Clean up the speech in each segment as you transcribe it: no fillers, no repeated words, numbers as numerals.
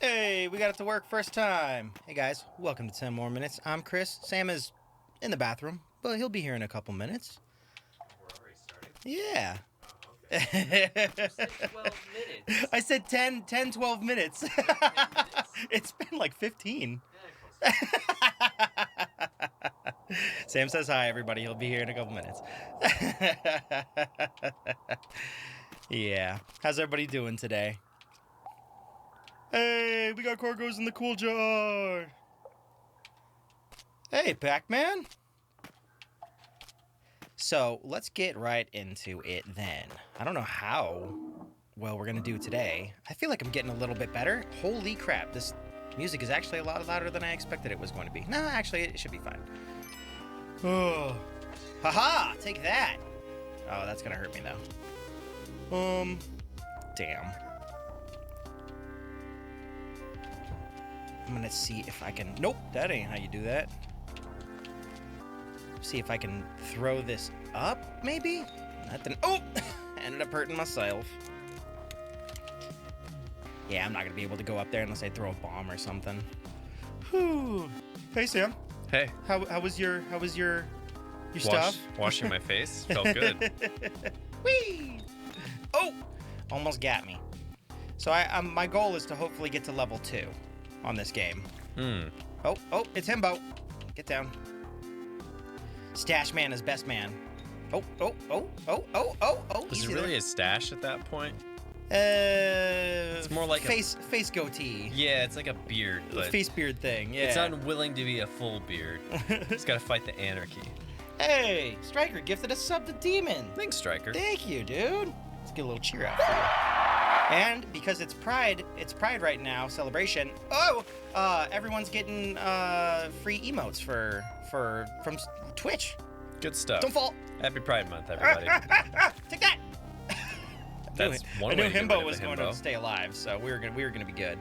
Hey, we got it to work first time. Hey guys, welcome to 10 More Minutes. I'm Chris. Sam is in the bathroom, but he'll be here in a couple minutes. We're already starting? Yeah. Oh, okay. You said 12 minutes. I said 12 minutes. 10 minutes? It's been like 15. Yeah, close. Sam says hi, everybody. He'll be here in a couple minutes. Yeah. How's everybody doing today? Hey, we got cargoes in the cool jar. Hey, Pac-Man. So, let's get right into it then. I don't know how well we're going to do today. I feel like I'm getting a little bit better. Holy crap, this music is actually a lot louder than I expected it was going to be. No, actually, it should be fine. Oh. Haha, take that. Oh, that's going to hurt me, though. Damn. I'm gonna see if I can... Nope, that ain't how you do that. See if I can throw this up, maybe? Nothing. Oh! Ended up hurting myself. Yeah, I'm not gonna be able to go up there unless I throw a bomb or something. Whew. Hey, Sam. Hey. How was your stuff? Washing my face felt good. Whee! Oh! Almost got me. So my goal is to hopefully get to level 2 on this game. Oh, it's Himbo. Get down. Stash man is best man. Oh. Is it really a stash at that point? It's more like face goatee. Yeah, it's like a beard. But Face beard thing, yeah. It's unwilling to be a full beard. It's gotta fight the anarchy. Hey, Striker gifted a sub to Demon. Thanks, Striker. Thank you, dude. Let's get a little cheer out for you. And because it's Pride right now, celebration. Oh, everyone's getting free emotes from Twitch. Good stuff. Don't fall. Happy Pride Month, everybody. Take that. That's one I knew way to get rid Himbo of was the going himbo. to stay alive, so we were gonna be good.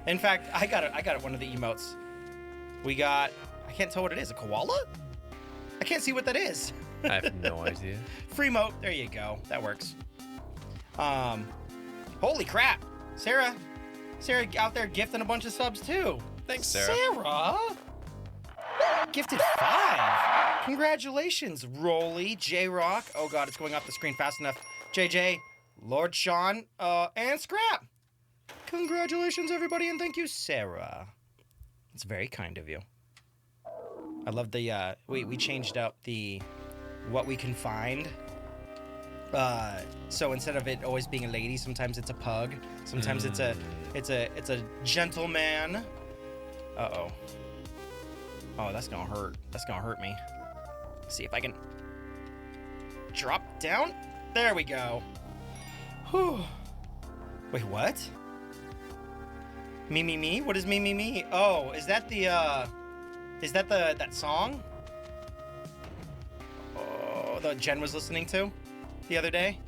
In fact, I got one of the emotes. I can't tell what it is. A koala? I can't see what that is. I have no idea. Free mote. There you go. That works. Holy crap. Sarah out there gifting a bunch of subs too. Thanks, Sarah. Sarah gifted 5. Congratulations, Rolly, J-Rock. Oh god, it's going off the screen fast enough. JJ, Lord Sean, and Scrap. Congratulations, everybody, and thank you, Sarah. It's very kind of you. I love the we changed up the what we can find. So instead of it always being a lady, sometimes it's a pug. Sometimes it's a gentleman. Uh-oh. Oh, that's gonna hurt. That's gonna hurt me. Let's see if I can drop down. There we go. Whew. Wait, what? Me? What is me? Oh, is that that song? Oh, that Jen was listening to the other day?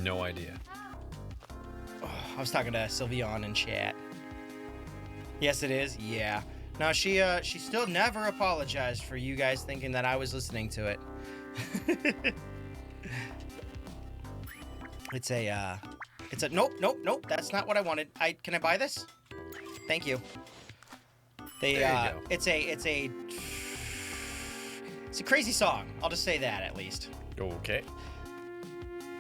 No idea. Oh, I was talking to Sylvian in chat. Yes, it is. Yeah. No, she still never apologized for you guys thinking that I was listening to it. It's a nope. That's not what I wanted. Can I buy this? Thank you. There you go. It's a crazy song. I'll just say that at least. Okay.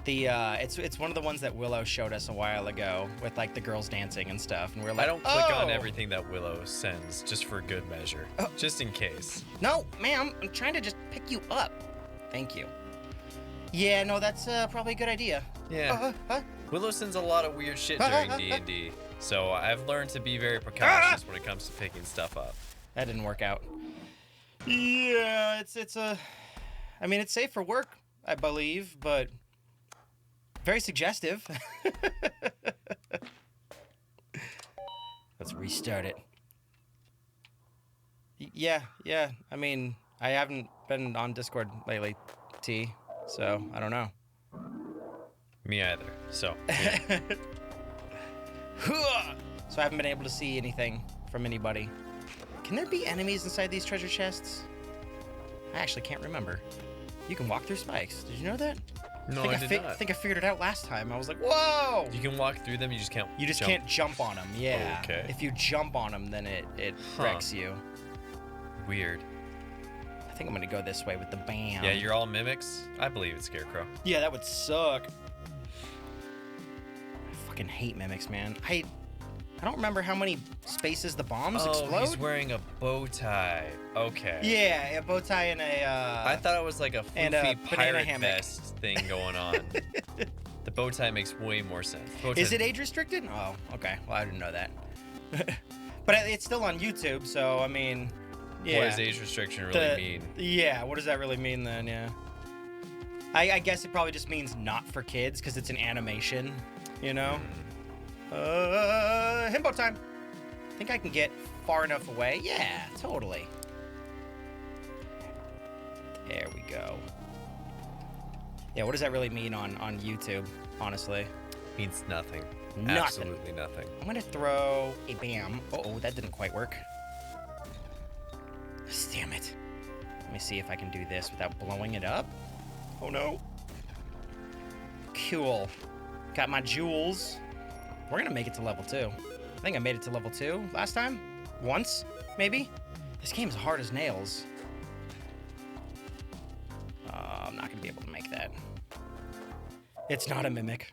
It's one of the ones that Willow showed us a while ago with like the girls dancing and stuff, and we're like, I don't click on everything that Willow sends just for good measure, just in case. No, ma'am, I'm trying to just pick you up. Thank you. Yeah, no, that's probably a good idea. Yeah. Willow sends a lot of weird shit during D&D, so I've learned to be very precautious when it comes to picking stuff up. That didn't work out. Yeah, it's I mean, it's safe for work, I believe, but very suggestive. Let's restart it. Yeah. I mean, I haven't been on Discord lately, T, so I don't know. Me either. So, yeah. So I haven't been able to see anything from anybody. Can there be enemies inside these treasure chests? I actually can't remember. You can walk through spikes. Did you know that? No, I did not. I think I figured it out last time. I was like, whoa! You can walk through them, you just can't can't jump on them, yeah. Okay. If you jump on them, then it wrecks you. Weird. I think I'm gonna go this way with the bam. Yeah, you're all mimics? I believe it's Scarecrow. Yeah, that would suck. I fucking hate mimics, man. I don't remember how many spaces the bombs explode. He's wearing a bow tie. Okay. Yeah, a bow tie and a I thought it was like a and a floofy banana pirate hammock. vest thing going on. The bow tie makes way more sense. Is it age restricted? Oh, okay. Well, I didn't know that. But it's still on YouTube, so I mean, yeah. What does age restriction really mean? Yeah, what does that really mean then? Yeah. I guess it probably just means not for kids because it's an animation, you know. Himbo time. I think I can get far enough away. Yeah, totally. There we go. Yeah, what does that really mean on YouTube, honestly? Means nothing. Nothing. Absolutely nothing. I'm gonna throw a bam. Uh-oh, that didn't quite work. Damn it. Let me see if I can do this without blowing it up. Oh no. Cool. Got my jewels. We're gonna make it to level 2. I think I made it to level 2 last time. Once, maybe? This game's hard as nails. I'm not gonna be able to make that. It's not a mimic.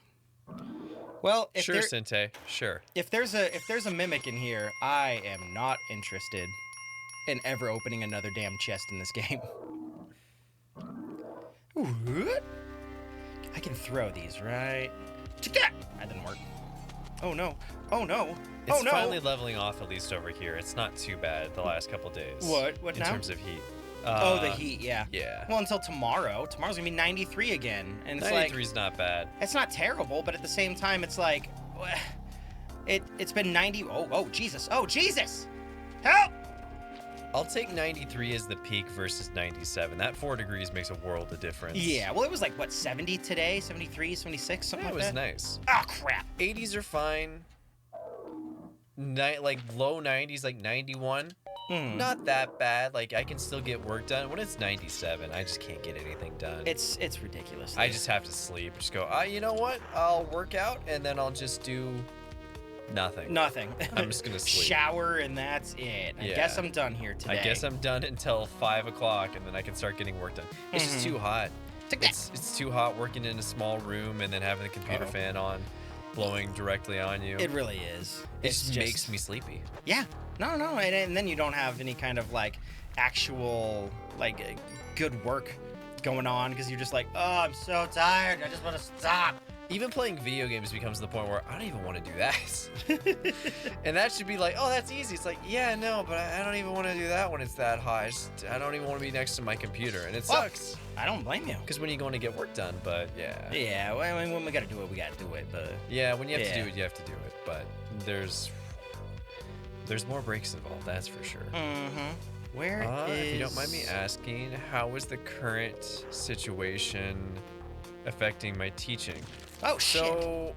Well, if Sure, Sente. Sure. if there's a mimic in here, I am not interested in ever opening another damn chest in this game. Ooh. I can throw these, right? That didn't work. Oh no. Oh no. It's oh no. finally leveling off, at least over here. It's not too bad the last couple days. What in now? terms of heat. The heat, yeah. Yeah. Well, until tomorrow. Tomorrow's gonna be 93 again, and it's 93 is not bad. it's not terrible, but at the same time, it's like, it's been 90. Oh Jesus! Oh Jesus! Help! I'll take 93 as the peak versus 97. That 4 degrees makes a world of difference. Yeah. Well, it was like what 70 today, 73, 76, something Yeah, it like was that. nice. Oh crap! 80s are fine. Like low 90s, like 91. Not that bad. Like I can still get work done. When it's 97, I just can't get anything done. It's ridiculous. I just have to sleep. Just go, you know what? I'll work out and then I'll just do nothing. Nothing. I'm just gonna sleep. Shower and that's it. I Yeah. guess I'm done here today. I guess I'm done until 5 o'clock and then I can start getting work done. It's just too hot. Take that. It's too hot working in a small room and then having the computer fan on, blowing directly on you. It really is. It It's just makes me sleepy. Yeah. No. And then you don't have any kind of like actual like good work going on because you're just like, oh, I'm so tired. I just want to stop. Even playing video games becomes the point where I don't even want to do that. And that should be like, oh, that's easy. It's like, yeah, no, but I don't even want to do that when it's that hot. I don't even want to be next to my computer. And it sucks. I don't blame you. Because when you're going to get work done, but yeah. Yeah, well, I mean, when we got to do it, we got to do it. But Yeah, when you have to Yeah. do it, you have to do it. But there's more breaks involved, that's for sure. Where is... If you don't mind me asking, how is the current situation affecting my teaching? Oh, shit. So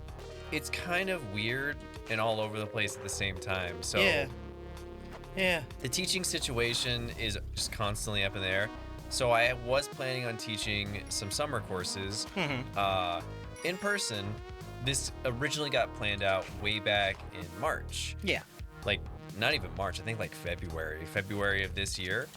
it's kind of weird and all over the place at the same time. So Yeah. the teaching situation is just constantly up in the air. So I was planning on teaching some summer courses in person. This originally got planned out way back in March. Yeah. Like not even March, I think like February of this year.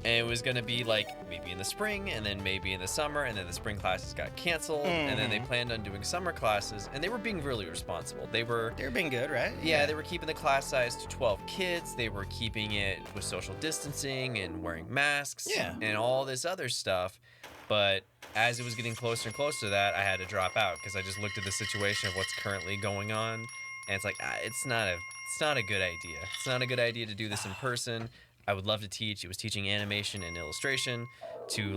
And it was gonna be like maybe in the spring and then maybe in the summer, and then the spring classes got canceled, and then they planned on doing summer classes, and they were being really responsible. They're being good, right? Yeah, they were keeping the class size to 12 kids. They were keeping it with social distancing and wearing masks and all this other stuff. But as it was getting closer and closer to that, I had to drop out because I just looked at the situation of what's currently going on, and it's like it's not a good idea. It's not a good idea to do this in person. I would love to teach. It was teaching animation and illustration to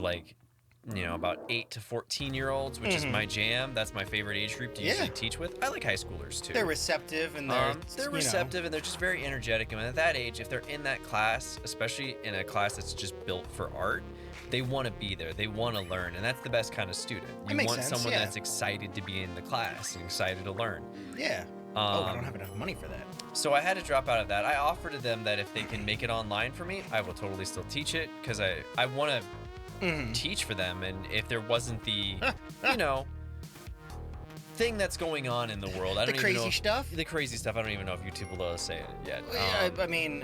about 8 to 14-year-olds, which is my jam. That's my favorite age group to usually teach with. I like high schoolers too. They're receptive and they're receptive and they're just very energetic. And at that age, if they're in that class, especially in a class that's just built for art, they want to be there. They want to learn, and that's the best kind of student. You want someone that's excited to be in the class and excited to learn. Yeah. I don't have enough money for that. So I had to drop out of that. I offered to them that if they can make it online for me, I will totally still teach it because I want to teach for them. And if there wasn't the, thing that's going on in the world, I don't even know. The crazy stuff. I don't even know if YouTube will let us say it yet. I mean,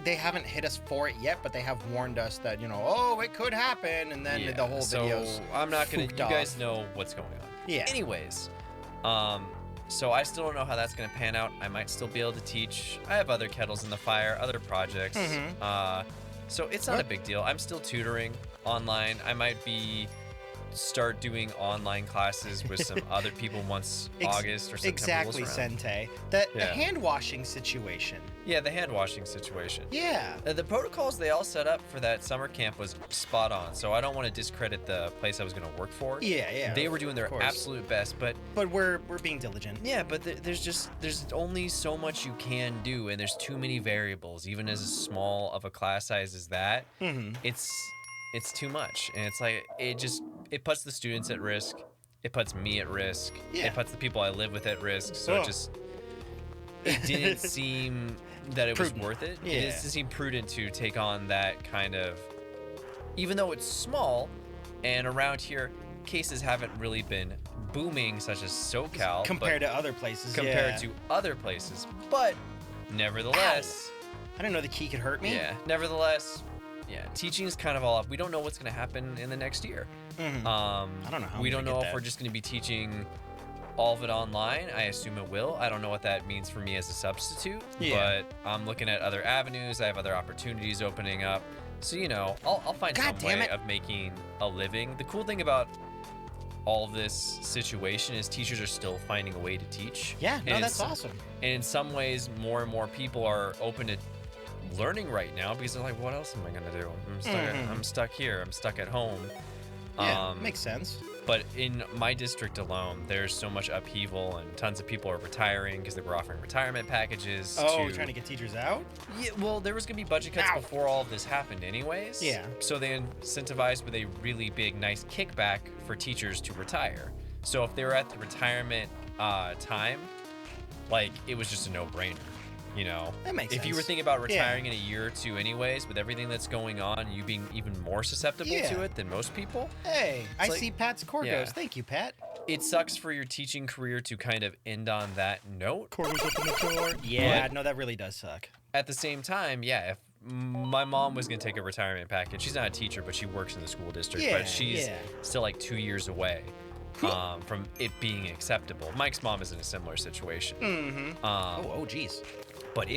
they haven't hit us for it yet, but they have warned us that, it could happen, and then the whole video's I'm not gonna. You spooked off. guys know what's going on. Yeah. Anyways, so I still don't know how that's gonna pan out. I might still be able to teach. I have other kettles in the fire, other projects. So it's not a big deal. I'm still tutoring online. I might start doing online classes with some other people once August or September exactly, rolls around. Sente. The hand washing situation. Yeah, the hand washing situation. Yeah. The protocols they all set up for that summer camp was spot on. So I don't want to discredit the place I was going to work for. Yeah. They were doing their absolute best, but we're being diligent. Yeah, but there's only so much you can do, and there's too many variables. Even as small of a class size as that, it's too much, and it's like it puts the students at risk. It puts me at risk. Yeah. It puts the people I live with at risk. So it didn't seem that it was worth it. Yeah. It didn't seem prudent to take on that kind of, even though it's small, and around here cases haven't really been booming, such as SoCal compared to other places. But nevertheless, I didn't know the key could hurt me. Yeah. Nevertheless. Yeah, teaching is kind of all up. We don't know what's going to happen in the next year. I don't know how we don't know if we're just going to be teaching all of it online. I assume it will. I don't know what that means for me as a substitute. Yeah. But I'm looking at other avenues. I have other opportunities opening up. So, I'll find some way of making a living. The cool thing about all of this situation is teachers are still finding a way to teach. Yeah, no, that's awesome. And in some ways, more and more people are open to learning right now because they're like, what else am I gonna do? I'm stuck here. I'm stuck at home. Yeah, makes sense. But in my district alone, there's so much upheaval and tons of people are retiring because they were offering retirement packages. Trying to get teachers out? Yeah, well, there was gonna be budget cuts before all of this happened anyways. Yeah. So they incentivized with a really big, nice kickback for teachers to retire. So if they were at the retirement time, it was just a no-brainer. That makes sense. If you were thinking about retiring in a year or two anyways, with everything that's going on, you being even more susceptible to it than most people. Hey, I see Pat's Corgos. Thank you, Pat. It sucks for your teaching career to kind of end on that note. Corgos open the door. Yeah, no, that really does suck. At the same time, if my mom was going to take a retirement package, she's not a teacher, but she works in the school district, but she's still 2 years away. From it being acceptable. Mike's mom is in a similar situation. Geez. But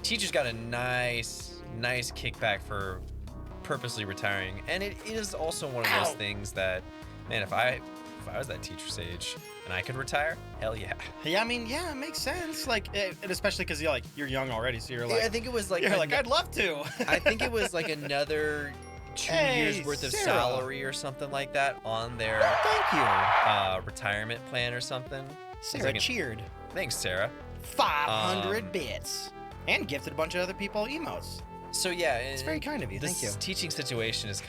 teachers got a nice kickback for purposely retiring, and it is also one of those things that, man, if I was that teacher's age and I could retire, hell yeah. Yeah, I mean, it makes sense. And especially because you're young already, so you're like, I think it was I'd love to. I think it was another 2 years worth of salary or something like that on their retirement plan or something. Sarah cheered. Thanks, Sarah. 500 bits. And gifted a bunch of other people emotes. So it's very kind of you. Thank you. This teaching situation is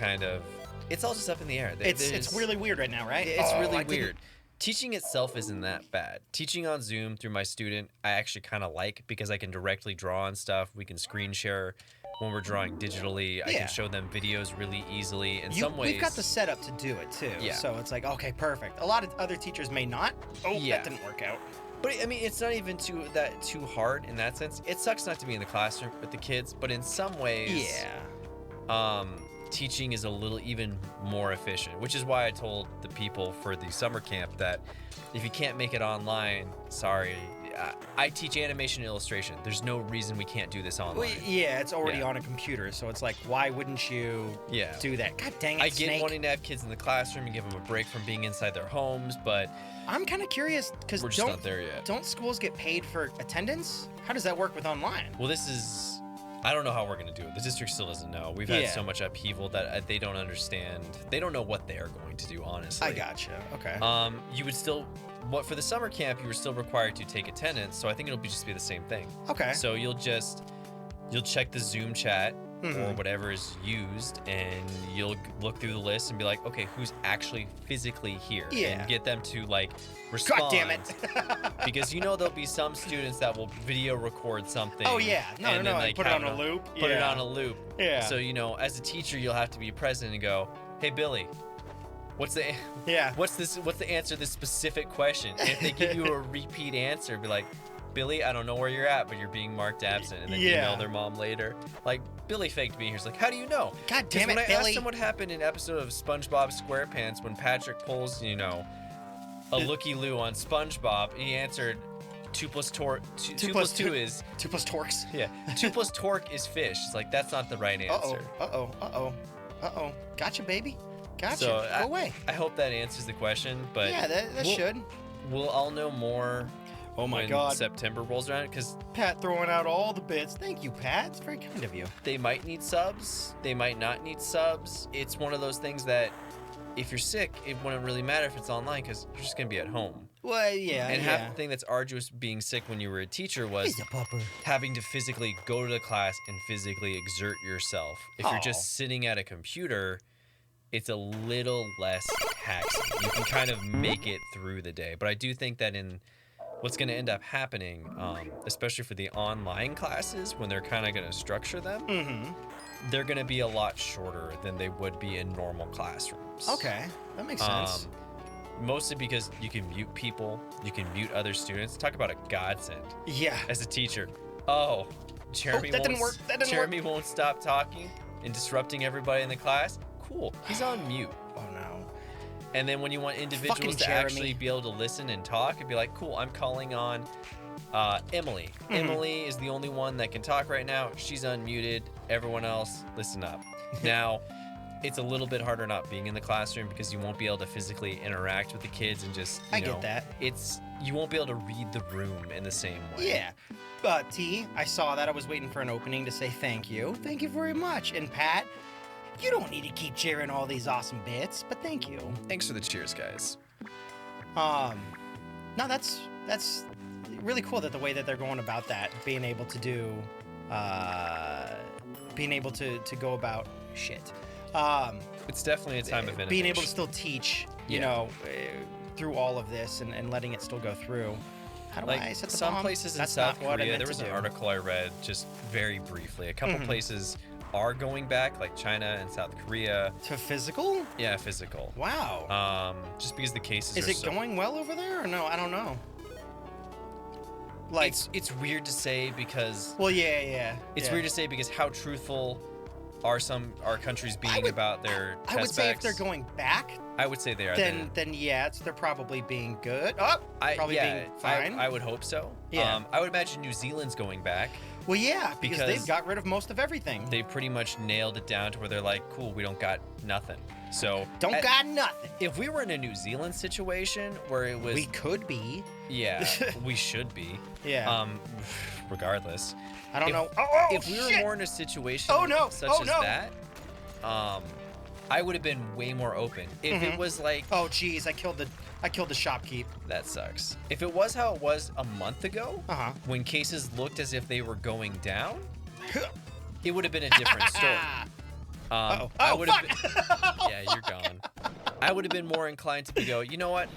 it's all just up in the air. It's really weird right now, right? It's really weird. Teaching itself isn't that bad. Teaching on Zoom through my student, I actually kind of like because I can directly draw on stuff. We can screen share when we're drawing digitally. I can show them videos really easily. In some ways, we've got the setup to do it too. Yeah. So it's okay, perfect. A lot of other teachers may not. That didn't work out. But I mean, it's not even too hard in that sense. It sucks not to be in the classroom with the kids, but in some ways, teaching is a little even more efficient, which is why I told the people for the summer camp that if you can't make it online, sorry. I teach animation and illustration. There's no reason we can't do this online. Well, it's already on a computer, so it's why wouldn't you do that? God dang it, I get wanting to have kids in the classroom and give them a break from being inside their homes, but I'm kind of curious because we're just not there yet. Don't schools get paid for attendance? How does that work with online? Well, I don't know how we're going to do it. The district still doesn't know. We've had so much upheaval that they don't understand. They don't know what they are going to do, honestly. I gotcha. Okay. You would still, for the summer camp, you were still required to take attendance, so I think it'll just be the same thing. Okay. So you'll check the Zoom chat, or whatever is used, and you'll look through the list and be like, okay, who's actually physically here? Yeah. And get them to like respond. God damn it. Because you know there'll be some students that will video record something. Oh yeah, no, and then, like, put it have on a loop. Put it on a loop. Yeah. So as a teacher, you'll have to be present and go, hey Billy, what's the answer to this specific question? And if they give you a repeat answer, be like, Billy, I don't know where you're at, but you're being marked absent, and then email their mom later. Like, Billy faked me. He's like, how do you know? God damn it, when I Billy. asked him what happened in an episode of SpongeBob SquarePants when Patrick pulls, a looky-loo on SpongeBob, he answered 2 plus 2 is 2 plus torques. Yeah, 2 plus torque is fish. It's like, that's not the right answer. Uh-oh. Gotcha, baby. Gotcha. So Go away. I hope that answers the question, but Yeah, that should. We'll all know more. Oh my when God. September rolls around, because Pat throwing out all the bits. Thank you, Pat. It's very kind of you. they might need subs, they might not need subs. It's one of those things that if you're sick, it wouldn't really matter if it's online because you're just gonna be at home. Well, yeah. And half the thing that's arduous being sick when you were a teacher was He's a pupper. having to physically go to the class and physically exert yourself. If you're Aw. just sitting at a computer, it's a little less taxing. You can kind of make it through the day. But I do think that in what's going to end up happening, especially for the online classes, when they're kind of going to structure them, they're going to be a lot shorter than they would be in normal classrooms. Okay, that makes sense. Mostly because you can mute people, you can mute other students. Talk about a godsend. Yeah. As a teacher. Oh, Jeremy, that didn't work. That didn't Jeremy won't stop talking and disrupting everybody in the class. Cool. He's on mute. Oh no. And then when you want individuals Fucking to Jeremy. actually be able to listen and talk, it'd be like, cool, I'm calling on Emily. Emily is the only one that can talk right now. She's unmuted. Everyone else, listen up. Now, it's a little bit harder not being in the classroom because you won't be able to physically interact with the kids and just, I get that. You won't be able to read the room in the same way. Yeah. T, I saw that. I was waiting for an opening to say thank you. Thank you very much. And Pat, you don't need to keep cheering all these awesome bits, but thank you. Thanks for the cheers, guys. No, that's really cool that the way that they're going about that, being able to do, being able to go about shit. It's definitely a time of innovation. Being able to still teach, you know, through all of this and letting it still go through. How do I set the some bomb? places in That's South not what I Korea, meant there to was an do. article I read just very briefly. A couple places are going back, like China and South Korea. To physical? Yeah, physical. Wow. Just because the cases Is are it going well over there or no? I don't know. Like, it's weird to say because well, yeah. it's weird to say because how truthful are countries being about their test I would say if backs? they're going back, I would say they are. then yeah, they're probably being good. Oh, being fine. I would hope so. Yeah. I would imagine New Zealand's going back. Well, yeah, because they've because got rid of most of everything. They pretty much nailed it down to where they're like, cool, we don't got nothing. So Don't got nothing. if we were in a New Zealand situation where it was We could be. yeah, we should be. Yeah. Regardless. I don't if- know. Oh, If we were shit. more in a situation Oh, no. such Oh, as no. that, I would have been way more open. If it was like Oh, geez, I killed the shopkeep. that sucks. If it was how it was a month ago, Uh-huh. when cases looked as if they were going down, it would have been a different story. Uh-oh. I Oh, would have fuck. been, yeah, you're gone. I would have been more inclined to go, you know what?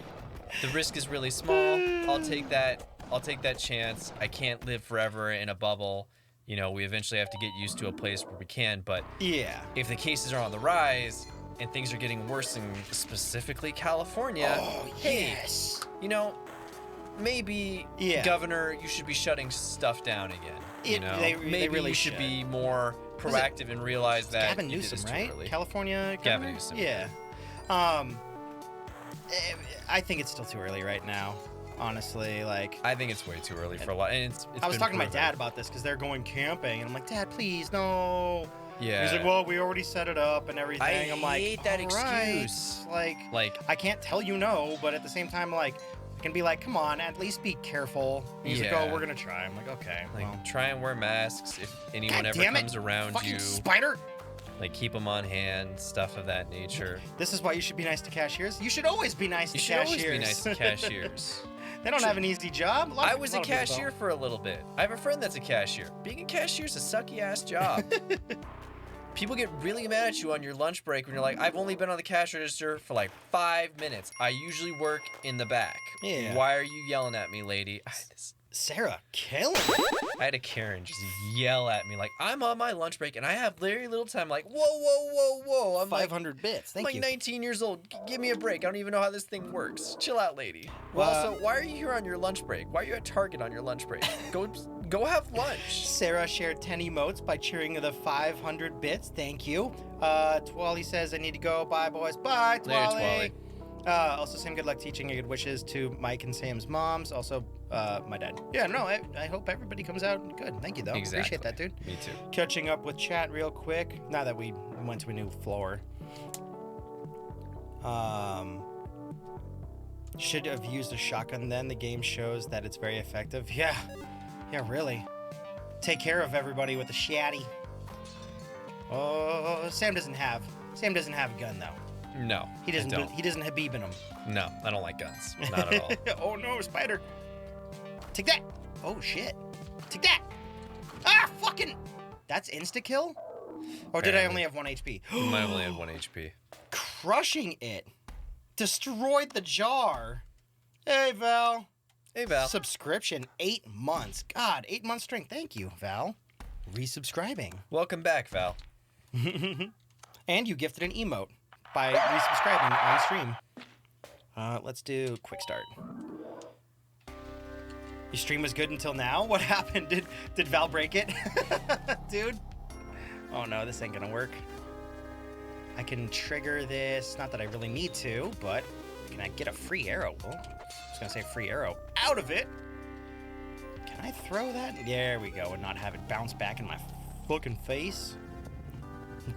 The risk is really small. I'll take that chance. I can't live forever in a bubble. You know, we eventually have to get used to a place where we can, but Yeah. if the cases are on the rise and things are getting worse in specifically California, Oh, hey, yes. you know, maybe Yeah. Governor, you should be shutting stuff down again. You know, They maybe really you should be more Was it- proactive and realize that Gavin you did this Newsom, too right? early. California Gavin governor? Newsom. Yeah. I think it's still too early right now, honestly. Like, I think it's way too early for a lot. And it's I was been talking to my proven. dad about this because they're going camping, and I'm like, Dad, please, no. Yeah. He's like, well, we already set it up and everything. I I'm like, hate that "All right." excuse. Like, I can't tell you no, but at the same time, like, I can be like, come on, at least be careful. And he's like, Yeah. oh, we're gonna try. I'm like, okay, like well. try and wear masks if anyone God ever damn it, comes around fucking you. spider. Like keep them on hand, stuff of that nature. This is why you should be nice to cashiers. You should always be nice You to should cashiers. always be nice to cashiers. They don't have an easy job. I was a cashier for a little bit. I have a friend that's a cashier. Being a cashier is a sucky ass job. People get really mad at you on your lunch break when you're like, I've only been on the cash register for like 5 minutes. I usually work in the back. Yeah. Why are you yelling at me, lady? Sarah, killing it. I had a Karen just yell at me like, I'm on my lunch break and I have very little time. Like, whoa. I'm 500 bits. Thank I'm you. like 19 years old. Give me a break. I don't even know how this thing works. Chill out, lady. Well, also, why are you here on your lunch break? Why are you at Target on your lunch break? Go have lunch. Sarah shared 10 emotes by cheering the 500 bits. Thank you. Twally says, I need to go. Bye, boys. Bye, Twally. Later, Twally. Also, same good luck teaching and good wishes to Mike and Sam's moms. Also, my dad. Yeah, no, I hope everybody comes out good. Thank you, though. Exactly. Appreciate that, dude. Me too. Catching up with chat real quick. Now that we went to a new floor. Should have used a shotgun then. The game shows that it's very effective. Yeah, really. Take care of everybody with a shatty. Oh, Sam doesn't have a gun though. No. He doesn't Habib in him. No, I don't like guns. Not at all. Oh no, spider. Take that. Oh shit. Take that. Ah, fucking. That's insta kill? Or did I only have 1 HP? You might only have 1 HP. Crushing it. Destroyed the jar. Hey, Val. Hey, Val. Subscription, 8 months. God, 8 months string. Thank you, Val. Resubscribing. Welcome back, Val. And you gifted an emote by resubscribing on stream. Let's do quick start. Your stream was good until now? What happened? Did Val break it? Dude. Oh no, this ain't gonna work. I can trigger this. Not that I really need to, but can I get a free arrow? Well, I was gonna say free arrow out of it. Can I throw that? There we go, and not have it bounce back in my fucking face.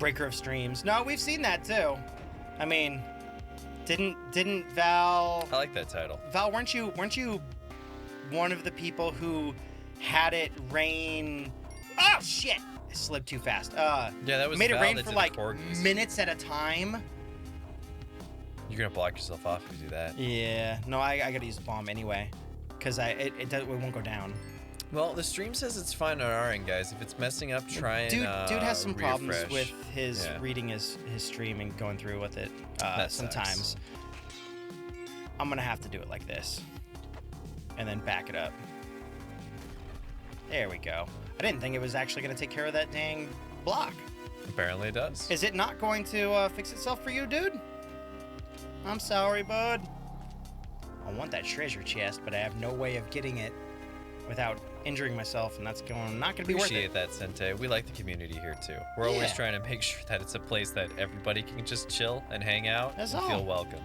Breaker of streams. No, we've seen that too. I mean, didn't Val? I like that title. Val, weren't you one of the people who had it rain? Oh shit! I slipped too fast. Yeah, that was made it Val rain that for did like the corgis. minutes at a time. You're gonna block yourself off if you do that. Yeah, no, I gotta use the bomb anyway, cause it won't go down. Well, the stream says it's fine on our end, guys. If it's messing up, try and Dude has some problems refresh. with his reading his stream and going through with it. That Sometimes. sucks. I'm gonna have to do it like this, and then back it up. There we go. I didn't think it was actually gonna take care of that dang block. Apparently it does. Is it not going to fix itself for you, dude? I'm sorry, bud. I want that treasure chest, but I have no way of getting it without injuring myself, and that's not going to be worth it. Appreciate that, Sente. We like the community here, too. We're always trying to make sure that it's a place that everybody can just chill and hang out and feel welcome.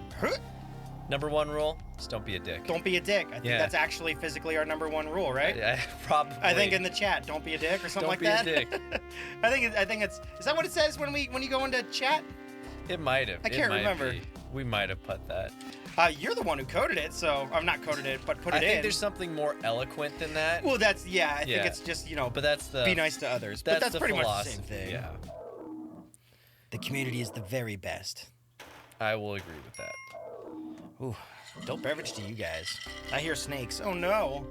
Number 1 rule, just don't be a dick. Don't be a dick. I think that's actually physically our number 1 rule, right? Probably. I think in the chat, don't be a dick or something like that. Don't be a dick. I think it's. Is that what it says when you go into chat? It might have. I can't remember. We might have put that. You're the one who coded it, so I'm not coded it, but put it in. I think there's something more eloquent than that. Well, I think it's just But that's the. Be nice to others. But that's pretty philosophy. much the same thing. Yeah. The community is the very best. I will agree with that. Ooh, dope beverage to you guys. I hear snakes. Oh no.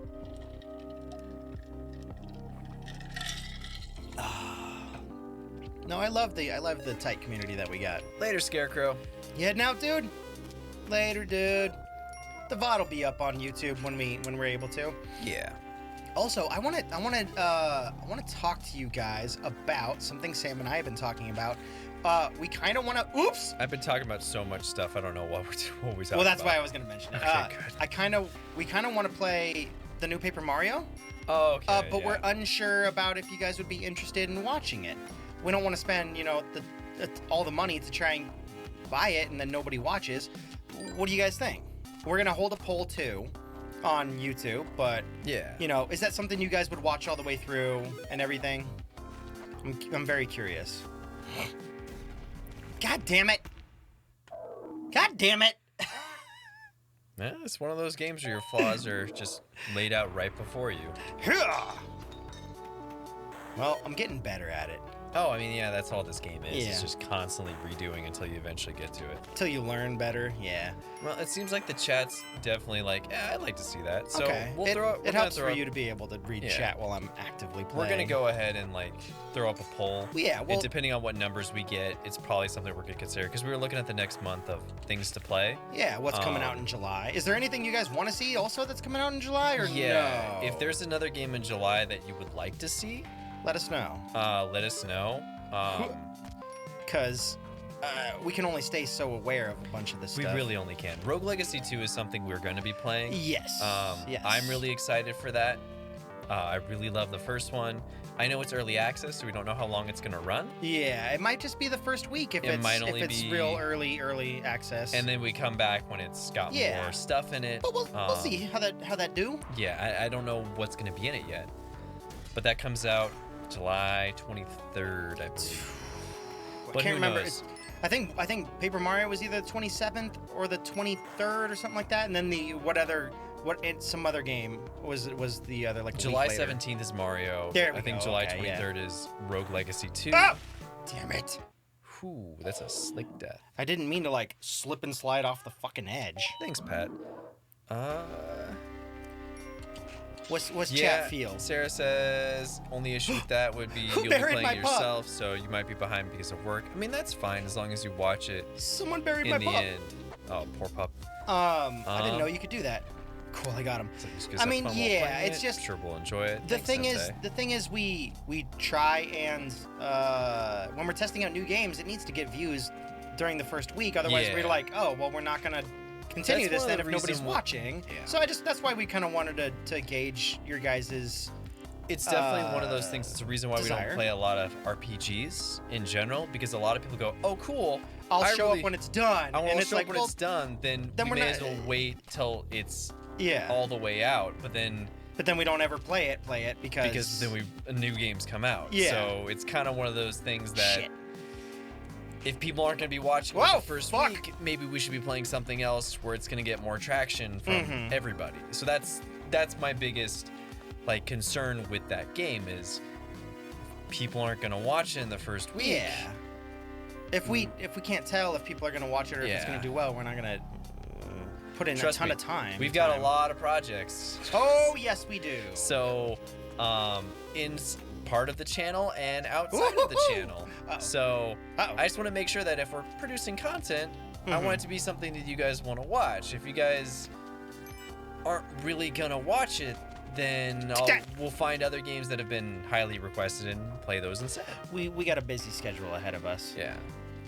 No, I love the tight community that we got. Later, Scarecrow. You heading out, dude? Later, dude. The VOD will be up on YouTube when we're able to. Yeah. Also, I want to talk to you guys about something Sam and I have been talking about. We kind of want to. Oops. I've been talking about so much stuff. I don't know what we talking about. Well, that's why I was gonna mention it. Okay, good. We kind of want to play the new Paper Mario. Oh, okay. But we're unsure about if you guys would be interested in watching it. We don't want to spend, all the money to try and buy it and then nobody watches. What do you guys think? We're gonna hold a poll too on YouTube, but is that something you guys would watch all the way through and everything? I'm very curious. God damn it! God damn it! Yeah, it's one of those games where your flaws are just laid out right before you. Well, I'm getting better at it. Oh, I mean, yeah, that's all this game is. Yeah. It's just constantly redoing until you eventually get to it. Until you learn better, yeah. Well, it seems like the chat's definitely like, yeah, I'd like to see that. So Okay. we'll It helps for you to be able to read Yeah. chat while I'm actively playing. We're gonna go ahead and like throw up a poll. Yeah, well, And depending on what numbers we get, it's probably something we're gonna consider because we were looking at the next month of things to play. yeah, what's coming out in July? Is there anything you guys want to see also that's coming out in July, or Yeah. no? If there's another game in July that you would like to see, let us know. let us know. Because we can only stay so aware of a bunch of this We stuff. really only can. Rogue Legacy 2 is something we're going to be playing. Yes. Yes. I'm really excited for that. I really love the first one. I know it's early access, so we don't know how long it's going to run. Yeah, it might just be the first week if It might only it's be- real early access. And then we come back when it's got Yeah. more stuff in it. but we'll see how that do. Yeah, I don't know what's going to be in it yet. But that comes out July 23rd, I believe. I But can't who remember. knows? I think Paper Mario was either the 27th or the 23rd or something like that, and then some other game was the other like a July week later. 17th is Mario. There we I think go, July okay, 23rd is Rogue Legacy 2. Oh! Damn it! Whew, that's a slick death. I didn't mean to like slip and slide off the fucking edge. Thanks, Pat. What's Yeah, chat feel? Sarah says only issue with that would be Who you'll be buried playing my it pup? yourself, so you might be behind because of work. I mean, that's fine as long as you watch it Someone buried in my the pup. end. Oh, poor pup. I didn't know you could do that. Cool, I got him. So just 'cause I have mean, fun while yeah, playing it's it. just- Sure, we'll enjoy it. The Thanks, thing is, we try and when we're testing out new games, it needs to get views during the first week. Otherwise, Yeah. we're like, oh, well, we're not gonna continue That's this one of then the if nobody's reason watching. Yeah. So that's why we kind of wanted to gauge your guys's. It's definitely one of those things. It's a reason why we desire. don't play a lot of RPGs in general, because a lot of people go, "Oh, cool! I'll I show really- up when it's done, I want and to it's show like, up when well, it's done." Then then we we're may not- as well wait till it's yeah. all the way out. But then we don't ever play it because then new games come out. Yeah. So it's kind of one of those things that shit. if people aren't going to be watching it Whoa, the first fuck. week, maybe we should be playing something else where it's going to get more traction from Mhm. everybody. So that's my biggest like concern with that game is people aren't going to watch it in the first week. Yeah. If we can't tell if people are gonna watch it or if it's Yeah. gonna do well, we're not gonna put in Trust a ton me, of time. We've got a lot of projects. Oh yes, we do. So, part of the channel and outside of the Woo-hoo-hoo! channel. Uh-oh. So, Uh-oh. I just want to make sure that if we're producing content, I Mhm. want it to be something that you guys want to watch. If you guys aren't really gonna watch it, then we'll find other games that have been highly requested and play those instead. we got a busy schedule ahead of us. Yeah.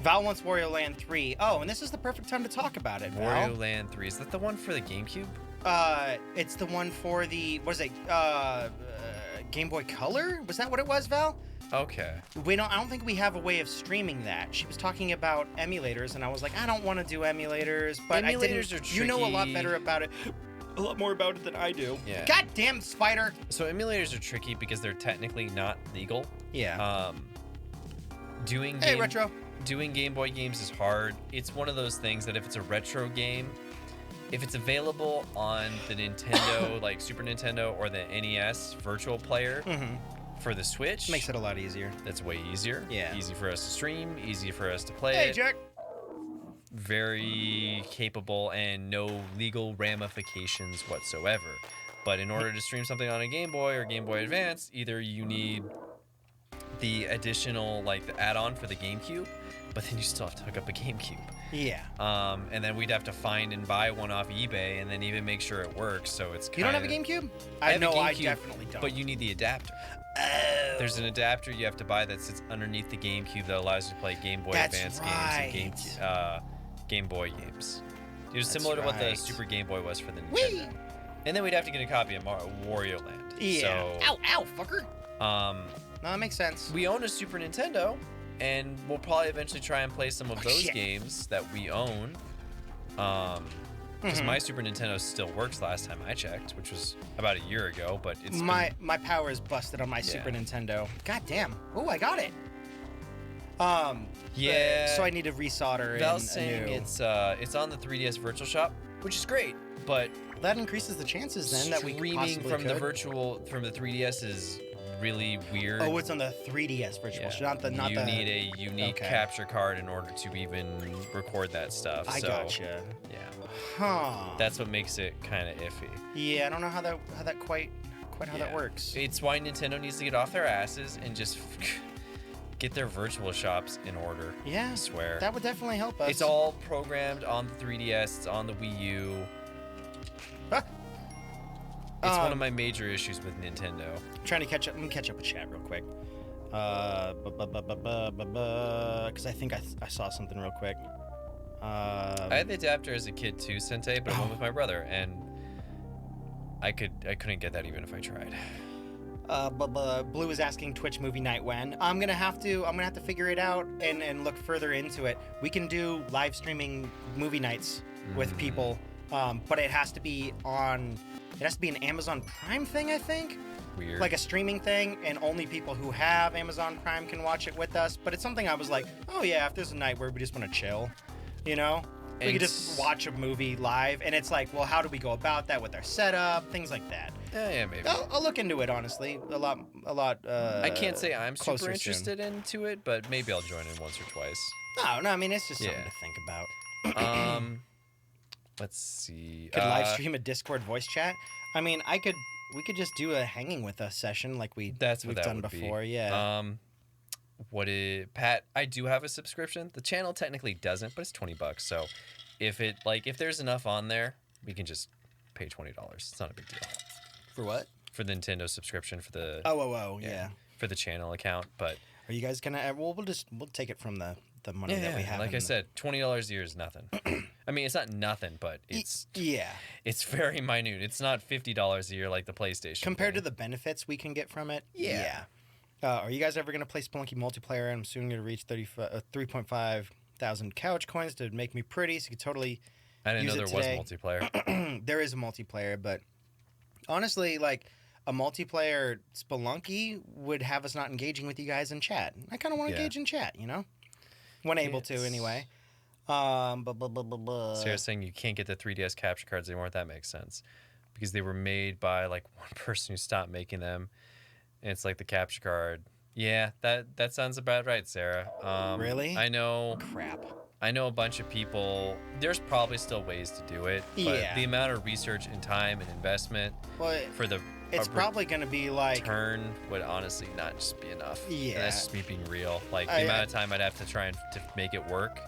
Val wants Wario Land 3. Oh, and this is the perfect time to talk about it, Val. Wario Land 3. Is that the one for the GameCube? It's the one for the Game Boy Color. Was that what it was, Val? Okay. I don't think we have a way of streaming that. She was talking about emulators, and I was like, I don't want to do emulators, but Emulators I are didn't. You know a lot tricky. better about it. A lot more about it than I do. Yeah. Goddamn spider. So emulators are tricky because they're technically not legal. Yeah. Doing Hey, Retro. Doing Game Boy games is hard. It's one of those things that if it's a retro game, if it's available on the Nintendo, like Super Nintendo or the NES Virtual Player Mm-hmm. for the Switch, Makes it a lot easier. that's way easier. Yeah. Easy for us to stream, easy for us to play Hey, it. Jack. Very capable and no legal ramifications whatsoever. But in order to stream something on a Game Boy or Game Boy Advance, either you need the additional, like the add-on for the GameCube, but then you still have to hook up a GameCube. Yeah. And then we'd have to find and buy one off eBay and then even make sure it works. So it's You don't have a GameCube? I have a know I GameCube, definitely don't. But you need the adapter. Oh. There's an adapter you have to buy that sits underneath the GameCube that allows you to play Game Boy That's Advance right. games and Game Boy games. It was That's similar to what the right. Super Game Boy was for the Nintendo. Whee! And then we'd have to get a copy of Wario Land. Yeah. So, Ow, fucker. no, No, that makes sense. we own a Super Nintendo, and we'll probably eventually try and play some of Oh, those shit. games that we own. Because Mhm. my Super Nintendo still works last time I checked, which was about a year ago, but it's my power is busted on my Super Nintendo. God damn. Oh, I got it. Yeah. So I need to resolder Val's in saying anew. it's on the 3DS Virtual Shop, which is great, but That increases the chances then that we could streaming possibly from the could. virtual from the 3DS is really weird. Oh, it's on the 3DS virtual. Yeah. You need a unique capture card in order to even record that stuff. I gotcha. Yeah. Huh. That's what makes it kind of iffy. Yeah, I don't know how that quite how that works. It's why Nintendo needs to get off their asses and just get their virtual shops in order. Yeah, I swear. That would definitely help us. It's all programmed on the 3DS. It's on the Wii U. Ah. It's one of my major issues with Nintendo. I'm trying to catch up. Let me catch up with chat real quick. Because I think I saw something real quick. I had the adapter as a kid too, Sente, but I went with my brother, and I couldn't get that even if I tried. Blue is asking Twitch movie night when. I'm gonna have to figure it out and look further into it. We can do live streaming movie nights with people, but it has to be an Amazon Prime thing, I think. Weird. Like a streaming thing, and only people who have Amazon Prime can watch it with us. But it's something I was like, oh yeah, if there's a night where we just want to chill, we could just watch a movie live. And it's like, well, how do we go about that with our setup, things like that. Yeah, maybe. I'll look into it, honestly. A lot. I can't say I'm super interested soon. into it, but maybe I'll join in once or twice. No, I mean, it's just something to think about. Let's see. Could live stream a Discord voice chat. I mean, we could just do a hanging with us session like we've done before. Yeah. Pat, I do have a subscription. The channel technically doesn't, but it's $20. So if there's enough on there, we can just pay $20. It's not a big deal. For what? For the Nintendo subscription for the yeah. For the channel account, but are you guys gonna we'll take it from the money that we have. Like I said, $20 a year is nothing. I mean, it's not nothing, but it's it's very minute. It's not $50 a year like the PlayStation compared thing. to the benefits we can get from it. Yeah. Are you guys ever gonna play Spelunky multiplayer? I'm soon gonna reach 3.5 thousand couch coins to make me pretty. So you could totally. I didn't know there today. was multiplayer. There is a multiplayer, but honestly, like a multiplayer Spelunky would have us not engaging with you guys in chat. I kind of want to engage in chat, when able to anyway. Sarah's saying you can't get the 3DS capture cards anymore. That makes sense because they were made by like one person who stopped making them, and it's like the capture card. Yeah, that sounds about right, Sarah. Really? I know. Crap. I know a bunch of people. There's probably still ways to do it, but the amount of research and time and investment for the it's probably going to be like turn would honestly not just be enough. Yeah, and that's just me being real. Like the amount of time I'd have to try to make it work.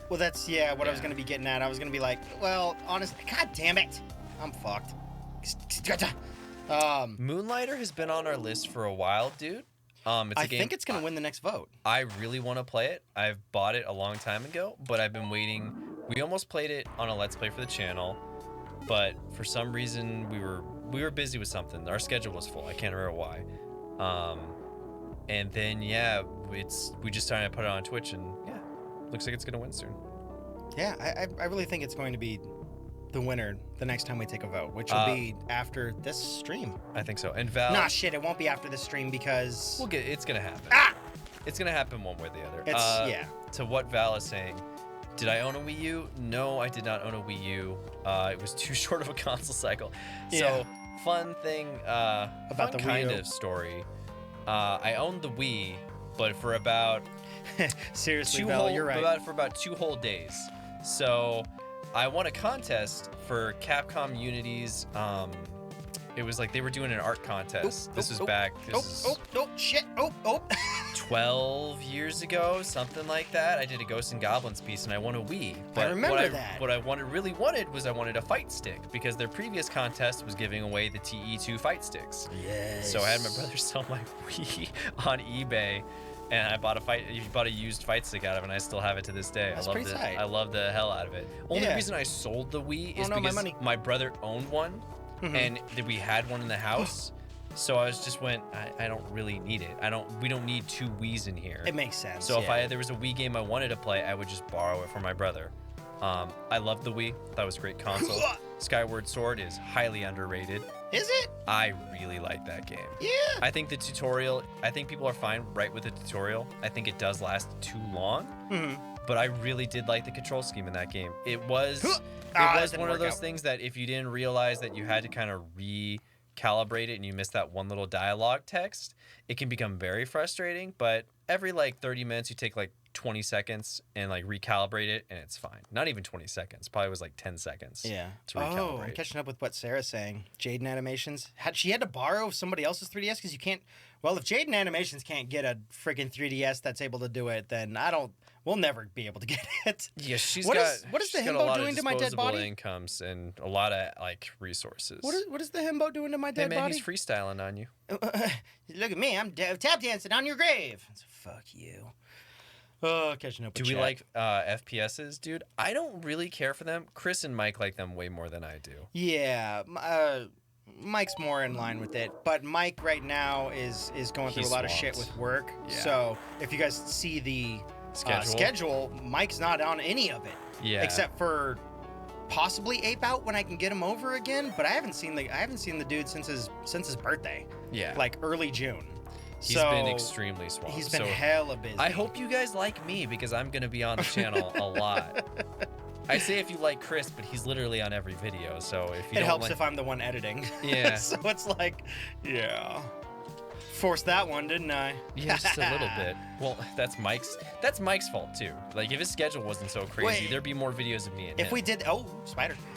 Well, that's what I was going to be getting at. I was going to be like, well, honestly, god damn it, I'm fucked. Moonlighter has been on our list for a while, dude. I think it's going to win the next vote. I really want to play it. I've bought it a long time ago, but I've been waiting. We almost played it on a Let's Play for the channel, but for some reason we were busy with something. Our schedule was full. I can't remember why. And then we just started to put it on Twitch, and looks like it's gonna win soon. Yeah, I really think it's going to be the winner the next time we take a vote, which will be after this stream. I think so. And Val. Nah, shit, it won't be after this stream because it's gonna happen. It's gonna happen one way or the other. It's To what Val is saying. Did I own a Wii U? No, I did not own a Wii U. It was too short of a console cycle. So, fun thing, about the kind of story. I owned the Wii, but for about seriously, Val, you're right. For about 2 whole days. So, I won a contest for Capcom Unity's. It was like they were doing an art contest. This was back. Shit! 12 years ago, something like that. I did a Ghosts and Goblins piece, and I won a Wii. But I remember that. What I really wanted was I wanted a fight stick because their previous contest was giving away the TE2 fight sticks. Yes. So I had my brother sell my Wii on eBay, and I bought a used fight stick out of it, and I still have it to this day. That's pretty tight. I love the hell out of it. Only reason I sold the Wii is because my brother owned one, and we had one in the house. So I I don't really need it. We don't need 2 Wiis in here. It makes sense. So if there was a Wii game I wanted to play, I would just borrow it from my brother. I loved the Wii. That was a great console. Skyward Sword is highly underrated. Is it? I really like that game. Yeah. I think the tutorial, people are fine right with the tutorial. I think it does last too long. But I really did like the control scheme in that game. It was one of those things that if you didn't realize that you had to kind of calibrate it and you miss that one little dialogue text, it can become very frustrating. But every like 30 minutes, you take like 20 seconds and like recalibrate it, and it's fine. Not even 20 seconds. Probably was like 10 seconds. Yeah. To recalibrate. Oh, I'm catching up with what Sarah's saying. Jaden Animations. She had to borrow somebody else's 3DS because you can't. Well, if Jaden Animations can't get a freaking 3DS that's able to do it, then we'll never be able to get it. Yeah, what is the himbo doing to my dead body? Incomes and a lot of like resources. What is the himbo doing to my dead hey man, body? He's freestyling on you. Look at me, I'm tap dancing on your grave. Fuck you. Oh, catching up with Do we chat. like FPSs, dude? I don't really care for them. Chris and Mike like them way more than I do. Yeah, Mike's more in line with it, but Mike right now is going through a lot of shit with work. Yeah. So if you guys see the schedule, Mike's not on any of it. Yeah. Except for possibly Ape Out when I can get him over again, but I haven't seen the dude since his birthday. Yeah. Like early June. He's been extremely swamped. He's been hella busy. I hope you guys like me because I'm going to be on the channel a lot. I say if you like Chris, but he's literally on every video, so if you it helps if I'm the one editing. Yeah. So it's like, yeah. Forced that one, didn't I? Yeah, just a little bit. Well, that's Mike's fault too. Like if his schedule wasn't so crazy, there'd be more videos of me and him. If we did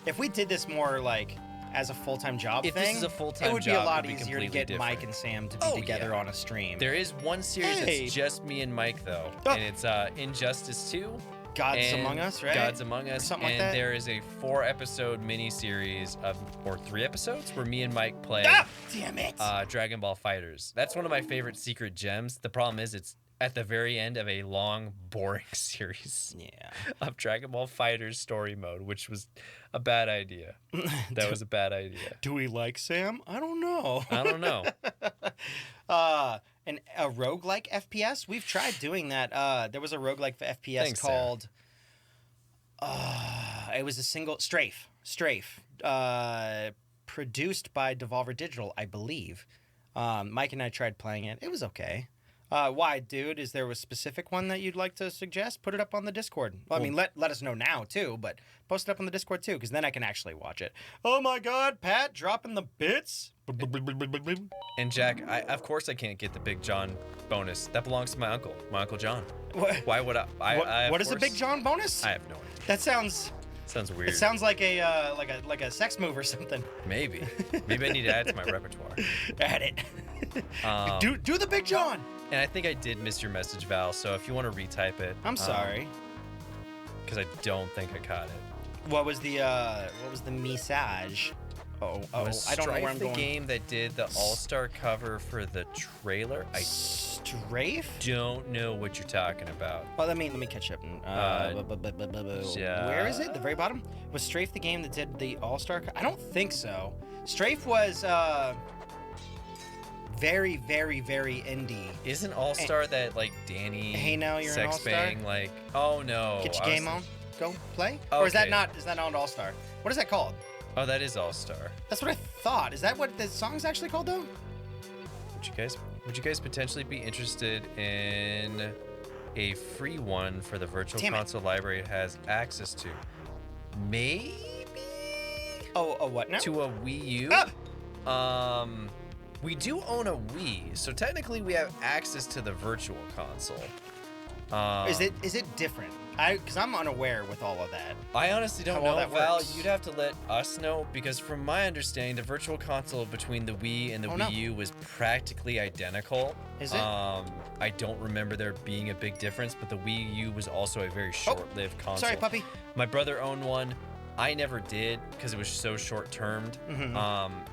If we did this more like as a full-time job if thing, this is a full-time it would be job, a lot it'd be easier to get different. Mike and Sam to be together on a stream. There is one series that's just me and Mike though, and it's Injustice 2. Gods Among Us, right? Gods Among Us, something like and that. there is a 4-episode mini-series or 3 episodes where me and Mike play damn it. Dragon Ball Fighters. That's one of my favorite secret gems. The problem is it's at the very end of a long, boring series of Dragon Ball Fighters story mode, which was a bad idea. That was a bad idea. Do we like Sam? I don't know. I don't know. And a roguelike FPS? We've tried doing that. There was a roguelike FPS Thanks, called... it was a single... Strafe. Produced by Devolver Digital, I believe. Mike and I tried playing it. It was okay. Why, dude? Is there a specific one that you'd like to suggest? Put it up on the Discord. Well, I mean, let us know now, too, but post it up on the Discord, too, because then I can actually watch it. Oh, my God, Pat, dropping the bits. And Jack, of course I can't get the Big John bonus. That belongs to my Uncle John. What? Why would I what is a Big John bonus? I have no idea. That sounds weird. It sounds like a sex move or something. Maybe I need to add it to my repertoire. Add it. Do the Big John. And I think I did miss your message, Val. So if you want to retype it, I'm sorry, because I don't think I caught it. What was the message? Oh, I don't know where I'm going. The game that did the All-Star cover for the trailer. I Strafe? don't know what you're talking about. Well, let me catch up. Where is it? The very bottom? Was Strafe the game that did the All-Star? I don't think so. Strafe was very, very, very indie. Isn't All-Star that like Danny? Hey, now you're an Sex All-Star? Bang, like, oh no. Get your game on. Go play. Okay. Or is that not All-Star? What is that called? Oh, that is All-Star. That's what I thought. Is that what the song's actually called, though? Would you guys potentially be interested in a free one for the Virtual Console library it has access to? Maybe? Oh, a what now? To a Wii U? We do own a Wii, so technically we have access to the Virtual Console. Is it different? Because I'm unaware with all of that. I honestly don't know, that Val. works. You'd have to let us know, because from my understanding, the Virtual Console between the Wii and the Wii U was practically identical. Is it? I don't remember there being a big difference, but the Wii U was also a very short-lived console. Sorry, puppy. My brother owned one. I never did because it was so short-termed. Mm-hmm.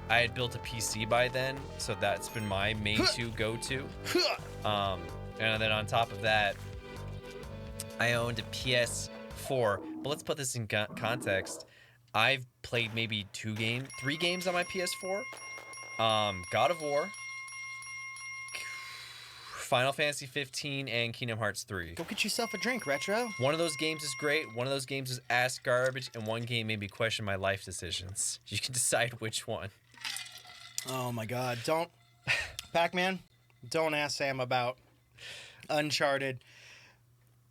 I had built a PC by then, so that's been my main go-to. And then on top of that, I owned a PS4, but let's put this in context. I've played maybe 3 games on my PS4. God of War, Final Fantasy 15, and Kingdom Hearts 3. Go get yourself a drink, Retro. One of those games is great. One of those games is ass garbage, and one game made me question my life decisions. You can decide which one. Oh my God! Don't, Pac-Man. Don't ask Sam about Uncharted.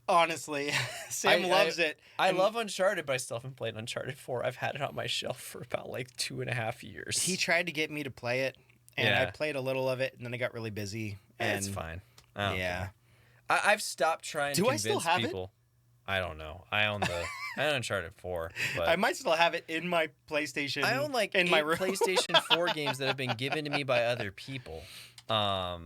Honestly, Sam loves it. I love Uncharted, but I still haven't played Uncharted 4. I've had it on my shelf for about like 2.5 years. He tried to get me to play it, and I played a little of it, and then I got really busy. And it's fine. Yeah. I've stopped trying to convince Do I still have people. I don't know. I own Uncharted 4. But I might still have it in my PlayStation. I own like in 8 my room. PlayStation 4 games that have been given to me by other people. I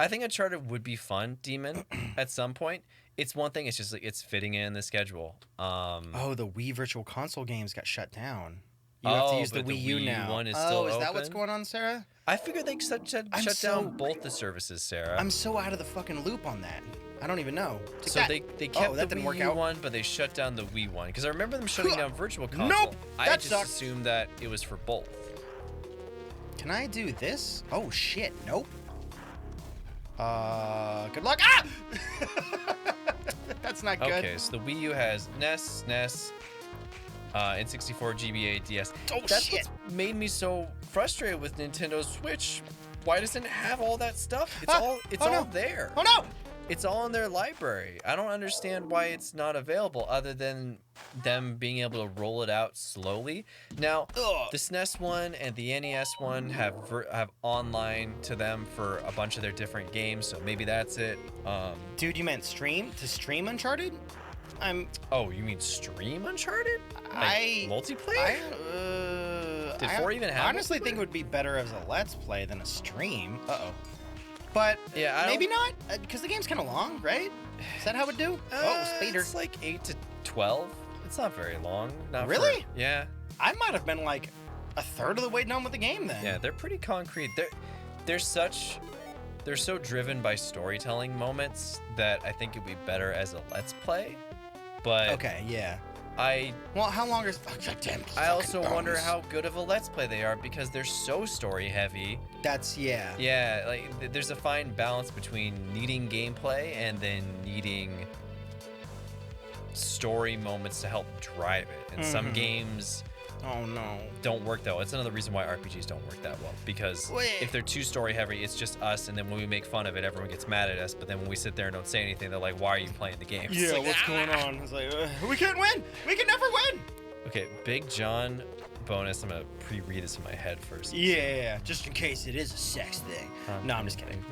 think Uncharted would be fun, Demon, at some point. It's one thing. It's just like it's fitting in the schedule. The Wii Virtual Console games got shut down. You have to use the Wii U now. One is still is that open? what's going on, Sarah? I figured they shut down both the services, Sarah. I'm so out of the fucking loop on that. I don't even know. So they kept the Wii U one, but they shut down the Wii one. Because I remember them shutting down Virtual Console. Nope! I just assumed that it was for both. Can I do this? Oh, shit. Nope. Good luck. Ah! That's not good. Okay, so the Wii U has NES, SNES, N64, GBA, DS. Oh, That's shit. what's made me so frustrated with Nintendo Switch. Why doesn't it have all that stuff? It's all there. Oh, no! It's all in their library. I don't understand why it's not available other than them being able to roll it out slowly. Now, the SNES one and the NES one have online to them for a bunch of their different games, so maybe that's it. Dude, you meant stream Uncharted? Oh, you mean stream Uncharted? Multiplayer? Did 4 even have honestly think it would be better as a Let's Play than a stream. But yeah, maybe not, because the game's kind of long, right? Is that how it would do? Spader. It's like 8 to 12. It's not very long. Not really? Yeah. I might have been like a third of the way done with the game then. Yeah, they're pretty concrete. They're so driven by storytelling moments that I think it'd be better as a Let's Play. But okay, yeah. Well, how long is? I also wonder how good of a Let's Play they are because they're so story heavy. Yeah, like there's a fine balance between needing gameplay and then needing story moments to help drive it. And some games don't work that well. It's another reason why RPGs don't work that well because if they're too story heavy, it's just us, and then when we make fun of it, everyone gets mad at us. But then when we sit there and don't say anything, they're like, "Why are you playing the game?" Yeah, like, what's going on? It's like we can't win. We can never win. Okay, Big John bonus. I'm gonna pre-read this in my head first. Yeah, just in case it is a sex thing. No, I'm just kidding.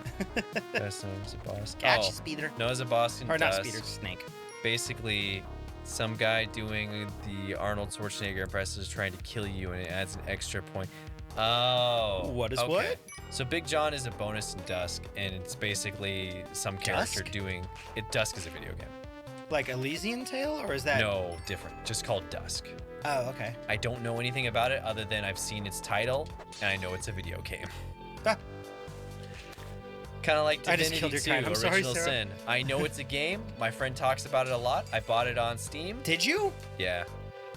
Best known as a boss. Catch Speeder. No, as a boss in or Dust. not Speeder, Snake. Basically, some guy doing the Arnold Schwarzenegger impression is trying to kill you, and it adds an extra point. Oh. What is what? So Big John is a bonus in Dusk, and it's basically some character doing it. Dusk is a video game. Like Elysian Tale, or is that? No, different. Just called Dusk. Oh, okay. I don't know anything about it other than I've seen its title, and I know it's a video game. Kind of like Divinity 2, Original Sin. I know it's a game. My friend talks about it a lot. I bought it on Steam. Did you? Yeah.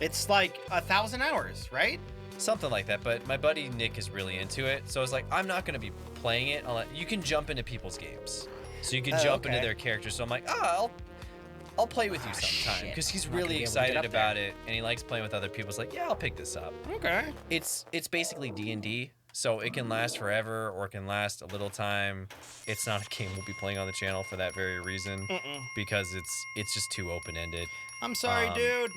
It's like 1,000 hours, right? Something like that, but my buddy Nick is really into it. So I was like, I'm not going to be playing it. You can jump into people's games. So you can jump into their characters. So I'm like, I'll play with you sometime. Because he's really excited about it, and he likes playing with other people. It's like, yeah, I'll pick this up. Okay. It's basically D&D. So it can last forever, or it can last a little time. It's not a game we'll be playing on the channel for that very reason, because it's just too open-ended. I'm sorry, dude.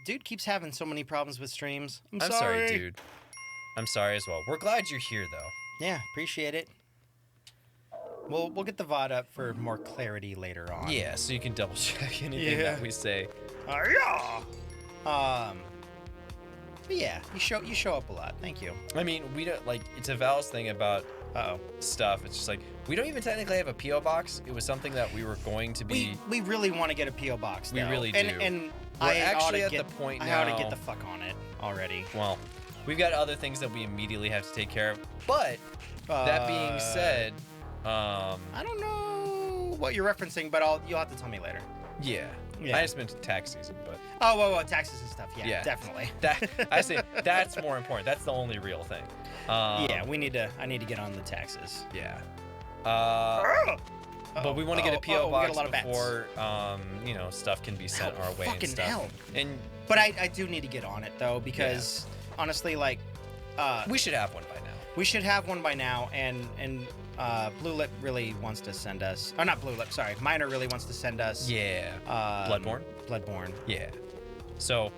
Dude keeps having so many problems with streams. I'm sorry, dude. I'm sorry as well. We're glad you're here, though. Yeah, appreciate it. We'll get the VOD up for more clarity later on. Yeah, so you can double check anything that we say. But yeah, you show up a lot. Thank you. I mean, we don't it's a Val's thing about stuff. It's just like we don't even technically have a PO box. It was something that we were going to be. We really want to get a PO box. We really do. And we're actually at the point now. I ought to get the fuck on it already. Well, we've got other things that we immediately have to take care of. But that being said, I don't know what you're referencing, but you'll have to tell me later. Yeah. I just meant tax season, but taxes and stuff. Yeah, definitely. I say that's more important. That's the only real thing. I need to get on the taxes. Yeah. But we want to get a PO box before stuff can be sent our way and stuff. Hell. But I do need to get on it though, because honestly, we should have one by now. We should have one by now, and Blue Lip really wants to send us. Oh, not Blue Lip. Sorry, Miner really wants to send us. Yeah. Bloodborne. Bloodborne. Yeah. So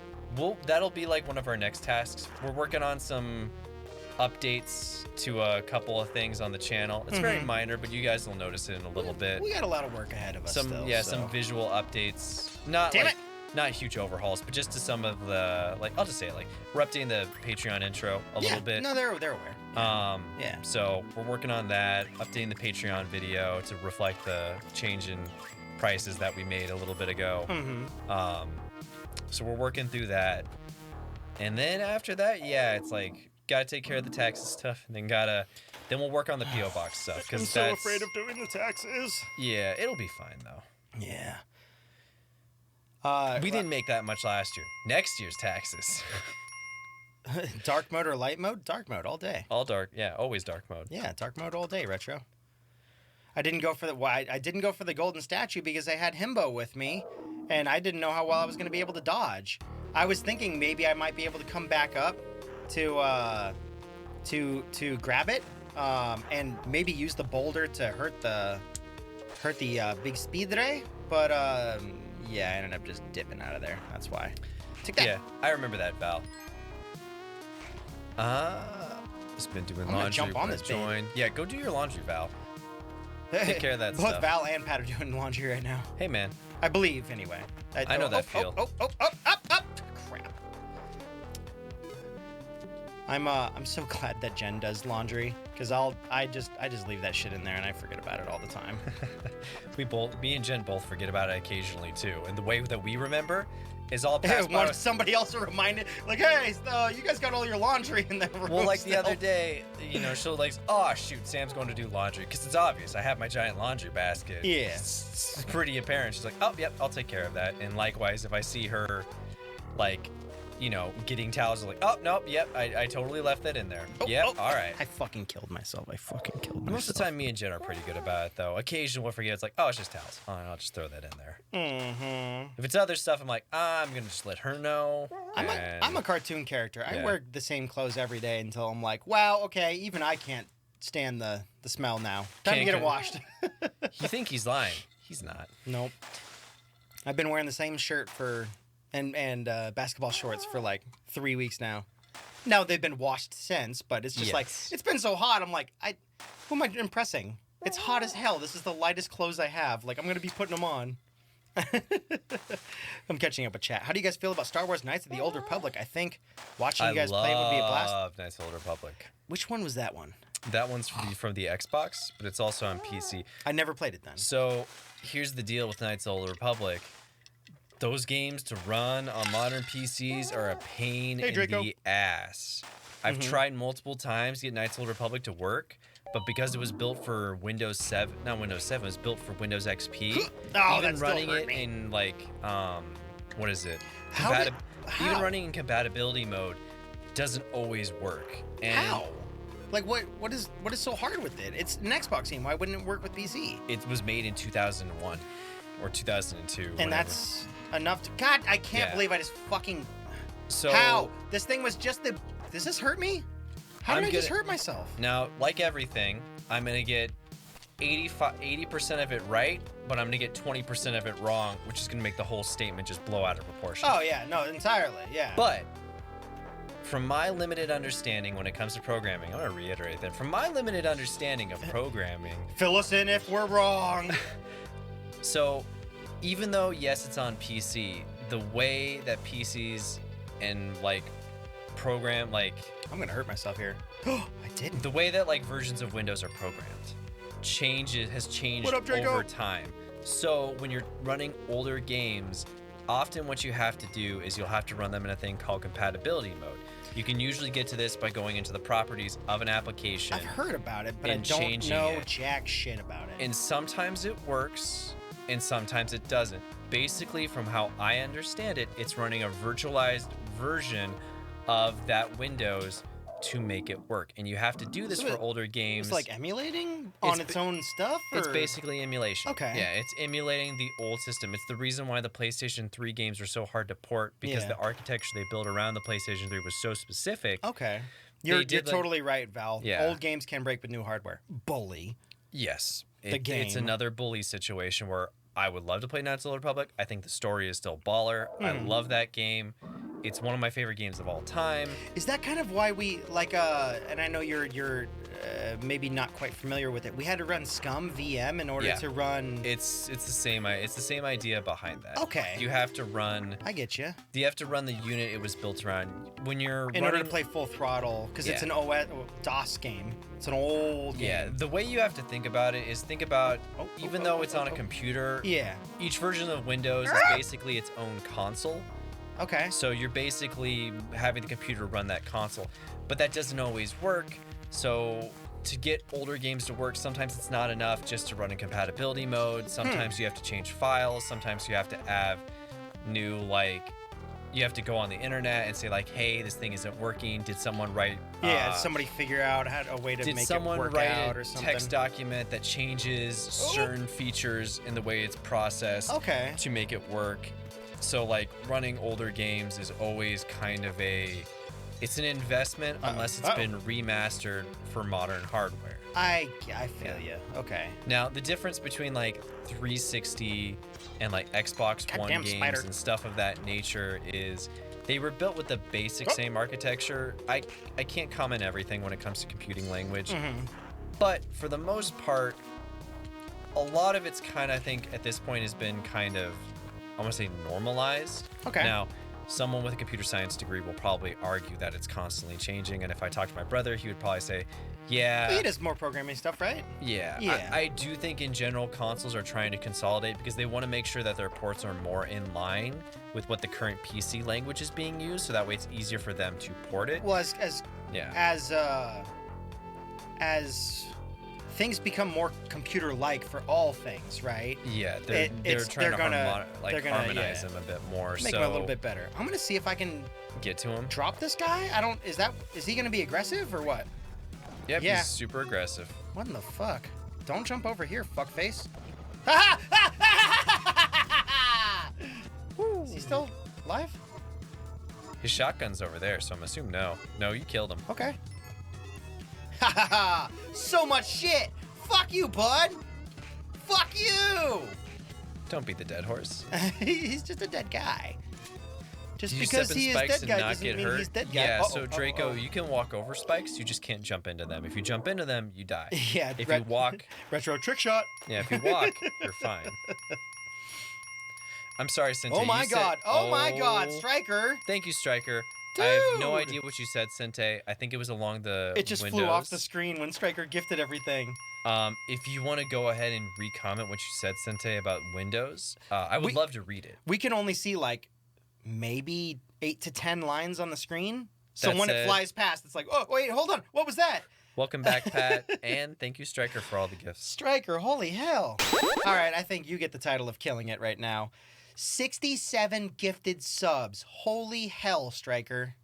that'll be like one of our next tasks. We're working on some updates to a couple of things on the channel. It's very minor, but you guys will notice it in a little bit. We got a lot of work ahead of us. Some visual updates. Not not huge overhauls, but just to some of the, like, I'll just say it, like, we're updating the Patreon intro a little bit. No, they're aware. Yeah. So we're working on that, updating the Patreon video to reflect the change in prices that we made a little bit ago. So we're working through that. And then after that, yeah, it's like, gotta take care of the taxes stuff, and then we'll work on the P.O. Box stuff. I'm so afraid of doing the taxes. Yeah, it'll be fine, though. Yeah. We didn't make that much last year. Next year's taxes. Dark mode or light mode? Dark mode all day. All dark. Yeah, always dark mode. Yeah, dark mode all day, Retro. I didn't go for the golden statue because I had Himbo with me, and I didn't know how well I was going to be able to dodge. I was thinking maybe I might be able to come back up to grab it, and maybe use the boulder to hurt the big speed ray, but yeah, I ended up just dipping out of there. That's why. Take that. Yeah, I remember that, Val. Just been doing laundry. Jump on this join. Yeah, go do your laundry, Val. Take care of that Both stuff. Val and Pat are doing laundry right now. Hey, man. I believe, anyway. I know that feel. Up. Crap. I'm so glad that Jen does laundry, because I just leave that shit in there and I forget about it all the time. Me and Jen both forget about it occasionally too, and the way that we remember is all past. Want somebody else to remind it, like, hey, you guys got all your laundry in that room. Well, like the other day, she'll like, oh shoot, Sam's going to do laundry, because it's obvious. I have my giant laundry basket. Yeah. It's pretty apparent. She's like, oh yep, I'll take care of that. And likewise, if I see her, like, getting towels, like, oh, nope, yep, I totally left that in there. All right. I fucking killed myself. Most of the time, me and Jen are pretty good about it, though. Occasionally, we'll forget. It's like, oh, it's just towels. Oh, I'll just throw that in there. If it's other stuff, I'm like, I'm going to just let her know. I'm a cartoon character. Yeah. I wear the same clothes every day until I'm like, wow, okay, even I can't stand the smell now. Time to get it washed. You think he's lying. He's not. Nope. I've been wearing the same shirt and basketball shorts for like 3 weeks now. Now they've been washed since, but it's just like, it's been so hot. I'm like, who am I impressing? It's hot as hell. This is the lightest clothes I have. Like, I'm going to be putting them on. I'm catching up with chat. How do you guys feel about Star Wars Knights of the Old Republic? I think watching you guys play would be a blast. I love Knights of the Old Republic. Which one was that one? That one's from the Xbox, but it's also on PC. I never played it then. So here's the deal with Knights of the Old Republic. Those games to run on modern PCs are a pain in the ass. I've tried multiple times to get Knights of the Old Republic to work, but because it was built for Windows 7, not Windows 7, it was built for Windows XP. Even running it in like, what is it? Even running in compatibility mode doesn't always work. And how? Like, what is so hard with it? It's an Xbox game. Why wouldn't it work with PC? It was made in 2001 or 2002. And whatever. that's enough to... God, I can't believe I just fucking... So how? This thing was just the... Does this hurt me? How did I just hurt myself? Now, like everything, I'm going to get 80% of it right, but I'm going to get 20% of it wrong, which is going to make the whole statement just blow out of proportion. Oh, yeah. No, entirely. Yeah. But from my limited understanding when it comes to programming, I'm going to reiterate that. From my limited understanding of programming... Fill us in if we're wrong. So, even though, yes, it's on PC, the way that PCs and, like, program, like... I'm gonna hurt myself here. I didn't. The way that, like, versions of Windows are programmed has changed over time. So, when you're running older games, often what you have to do is you'll have to run them in a thing called compatibility mode. You can usually get to this by going into the properties of an application. I've heard about it, but I don't know jack shit about it. And sometimes it works, and sometimes it doesn't. Basically, from how I understand it, it's running a virtualized version of that Windows to make it work. And you have to do this for older games. It's like emulating on its own stuff? Or? It's basically emulation. Okay. Yeah, it's emulating the old system. It's the reason why the PlayStation 3 games are so hard to port, because the architecture they built around the PlayStation 3 was so specific. Okay. You're totally right, Val. Yeah. Old games can break with new hardware. Bully. Yes. The game. It's another bully situation where I would love to play Knights of the Old Republic. I think the story is still baller. I love that game. It's one of my favorite games of all time. Is that kind of why we like and I know you're maybe not quite familiar with it. We had to run Scum VM in order to run. It's the same idea behind that. Okay. You have to run. I get you. You have to run the unit it was built around. When you're in order to play full throttle, because it's an OS DOS game. It's an old game. Yeah. The way you have to think about it is think about even though it's on a computer. Yeah. Each version of Windows is basically its own console. Okay. So you're basically having the computer run that console, but that doesn't always work. So to get older games to work, sometimes it's not enough just to run in compatibility mode. Sometimes you have to change files. Sometimes you have to have new, you have to go on the internet and say hey, this thing isn't working. Did someone write? Yeah, somebody figure out a way to make it work out or something. Did someone write a text document that changes certain features in the way it's processed to make it work? So running older games is always kind of it's an investment unless it's been remastered for modern hardware. I feel you. Okay. Now the difference between 360 and Xbox One games and stuff of that nature is they were built with the basic same architecture. I can't comment everything when it comes to computing language, but for the most part, a lot of it's kind of, I think at this point has been kind of, I want to say normalized. Okay. Now, someone with a computer science degree will probably argue that it's constantly changing. And if I talk to my brother, he would probably say, yeah. He does more programming stuff, right? Yeah. I do think in general consoles are trying to consolidate because they want to make sure that their ports are more in line with what the current PC language is being used. So that way it's easier for them to port it. Well, as things become more computer-like for all things, right? Yeah, they're trying to harmonize them a bit more. Make them a little bit better. I'm gonna see if I can get to him. Drop this guy. Is he gonna be aggressive or what? Yep, he's super aggressive. What in the fuck? Don't jump over here, fuckface. Is he still alive? His shotgun's over there, so I'm assuming no. No, you killed him. Okay. Ha ha ha! So much shit! Fuck you, bud! Fuck you! Don't beat the dead horse. He's just a dead guy. Just you because he is dead guy doesn't mean he's dead guy. Yeah, so Draco, you can walk over spikes, you just can't jump into them. If you jump into them, you die. Yeah, if you walk... Retro trick shot. Yeah, if you walk, you're fine. I'm sorry, Sente. Oh my god, my god, Striker! Thank you, Striker. Dude. I have no idea what you said, Sente. I think it was along the It just windows. flew off the screen when Striker gifted everything. If you want to go ahead and re-comment what you said, Sente, about Windows, I would love to read it. We can only see maybe 8 to 10 lines on the screen. So when it flies past, it's oh, wait, hold on. What was that? Welcome back, Pat. And thank you, Striker, for all the gifts. Striker, holy hell. All right, I think you get the title of killing it right now. 67 gifted subs. Holy hell, Striker.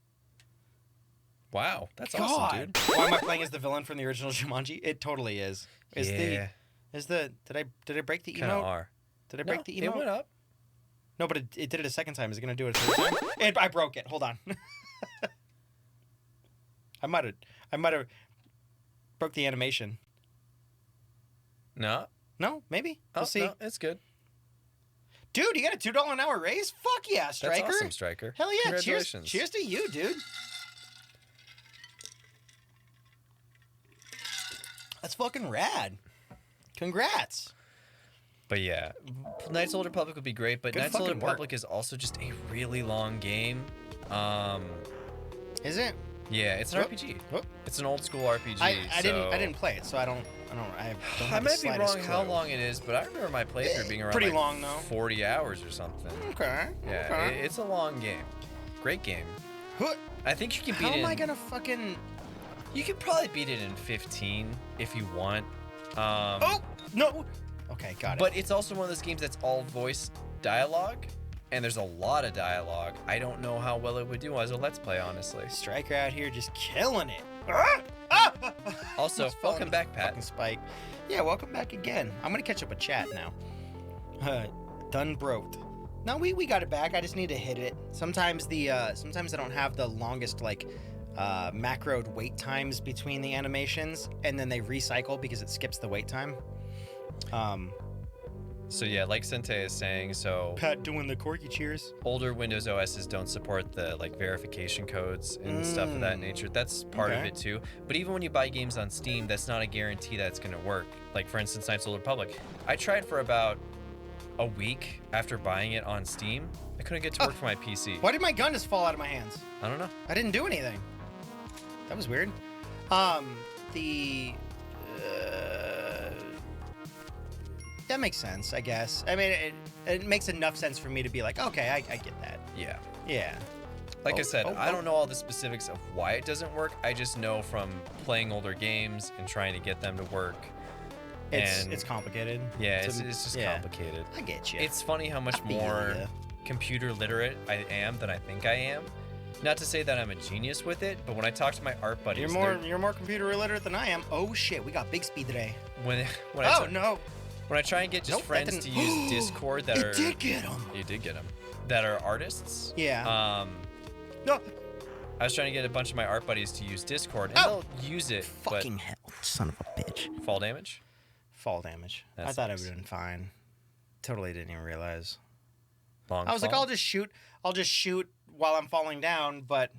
Wow, that's awesome, dude. Why am I playing as the villain from the original Jumanji? It totally is. Did I break the emote? Kinda are. Did I break the emote? It went up. No, but it did it a second time. Is it gonna do it a third time? And I broke it. Hold on. I might have broke the animation. No. No, maybe. We'll see. No, it's good. Dude, you got a $2 an hour raise? Fuck yeah, Striker. That's awesome, Striker. Hell yeah. Congratulations. Cheers to you, dude. That's fucking rad. Congrats. But yeah, Knights of the Old Republic would be great, but Knights of the Old Republic is also just a really long game. Is it? Yeah, it's an RPG. It's an old school RPG. I didn't play it, so I don't I might be wrong how long it is, but I remember my playthrough being around pretty long though. 40 hours or something. Okay. Yeah, okay. It's a long game. Great game. I think you can beat it. How am I gonna fucking? You could probably beat it in 15 if you want. Oh no. Okay, got it. But it's also one of those games that's all voice dialogue, and there's a lot of dialogue. I don't know how well it would do as a Let's Play, honestly. Striker out here just killing it. Also, welcome back, Pat. Spike. Yeah, welcome back again. I'm gonna catch up with chat now. Done broke. No, we got it back. I just need to hit it. Sometimes I don't have the longest macroed wait times between the animations, and then they recycle because it skips the wait time. So yeah, like Sente is saying, so Pat doing the corky cheers. older Windows OSs don't support the like verification codes and stuff of that nature. That's part of it too. But even when you buy games on Steam, that's not a guarantee that it's gonna work. Like for instance, Knights of the Old Republic. I tried for about a week after buying it on Steam. I couldn't get to work for my PC. Why did my gun just fall out of my hands? I don't know. I didn't do anything. That was weird. That makes sense, I guess. I mean, it makes enough sense for me to be like, okay, I get that. Yeah. Yeah. Like I said, I don't know all the specifics of why it doesn't work. I just know from playing older games and trying to get them to work. It's complicated. Yeah, it's just complicated. I get you. It's funny how much more computer literate I am than I think I am. Not to say that I'm a genius with it, but when I talk to my art buddies, you're more computer illiterate than I am. Oh shit, we got big speed today. When I try and get just friends to use Discord that it did get them. You did get them. That are artists. Yeah. No. I was trying to get a bunch of my art buddies to use Discord, and they'll use it. Fucking hell, son of a bitch. Fall damage? Fall damage. I thought it would have been fine. Totally didn't even realize. I was like, I'll just shoot while I'm falling down, but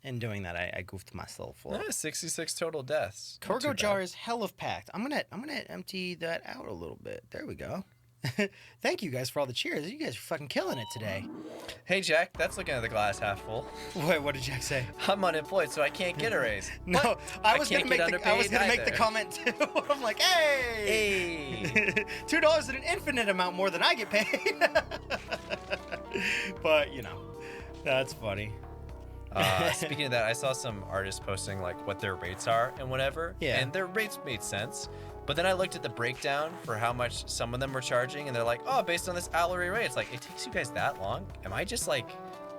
in doing that, I goofed myself. 66 total deaths. Cargo jar is hell of packed. I'm gonna empty that out a little bit. There we go. Thank you guys for all the cheers. You guys are fucking killing it today. Hey Jack, that's looking at the glass half full. Wait, what did Jack say? I'm unemployed, so I can't get a raise. No, I was gonna make the comment too. I'm like, hey, $2 is an infinite amount more than I get paid. But you know, that's funny. Speaking of that, I saw some artists posting like what their rates are and whatever. Yeah. And their rates made sense. But then I looked at the breakdown for how much some of them were charging, and they're like, oh, based on this hourly rate. It's like, it takes you guys that long? Am I just like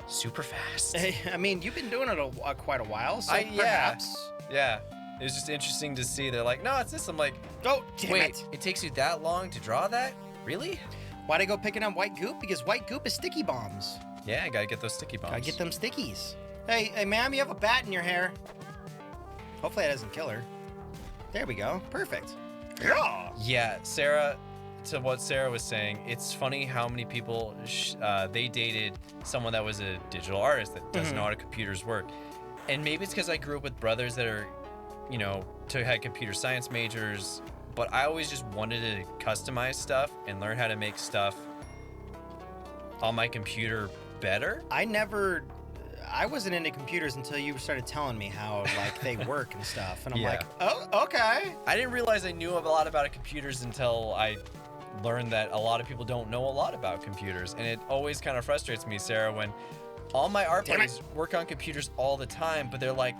super fast? I mean, you've been doing it quite a while, so perhaps. Yeah. It was just interesting to see. They're like, no, it's this. I'm like, oh, damn wait, it takes you that long to draw that? Really? Why'd I go picking up white goop? Because white goop is sticky bombs. Yeah, I gotta get those sticky bombs. Gotta get them stickies. Hey, ma'am, you have a bat in your hair. Hopefully that doesn't kill her. There we go. Perfect. Yeah, Sarah, to what Sarah was saying, it's funny how many people, they dated someone that was a digital artist that doesn't know how computers work. And maybe it's because I grew up with brothers that are, had computer science majors, but I always just wanted to customize stuff and learn how to make stuff on my computer better. I wasn't into computers until you started telling me how like they work and stuff, and I'm like, oh, okay. I didn't realize I knew a lot about computers until I learned that a lot of people don't know a lot about computers, and it always kind of frustrates me, Sarah, when all my art buddies work on computers all the time, but they're like,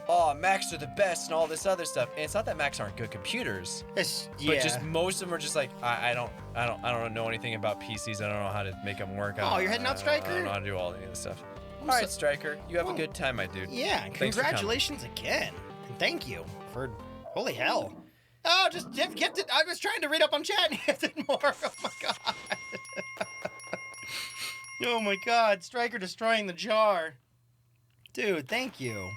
oh, Macs are the best and all this other stuff, and it's not that Macs aren't good computers, but just most of them are just like, I don't know anything about PCs. I don't know how to make them work. You're heading out, Striker? I don't know how to do all any of this stuff. All right, Striker, you have a good time, my dude. Yeah, congratulations again. And thank you for, holy hell. Oh, just gifted. I was trying to read up on chat and gifted more. Oh my god. Oh my god, Striker destroying the jar. Dude, thank you.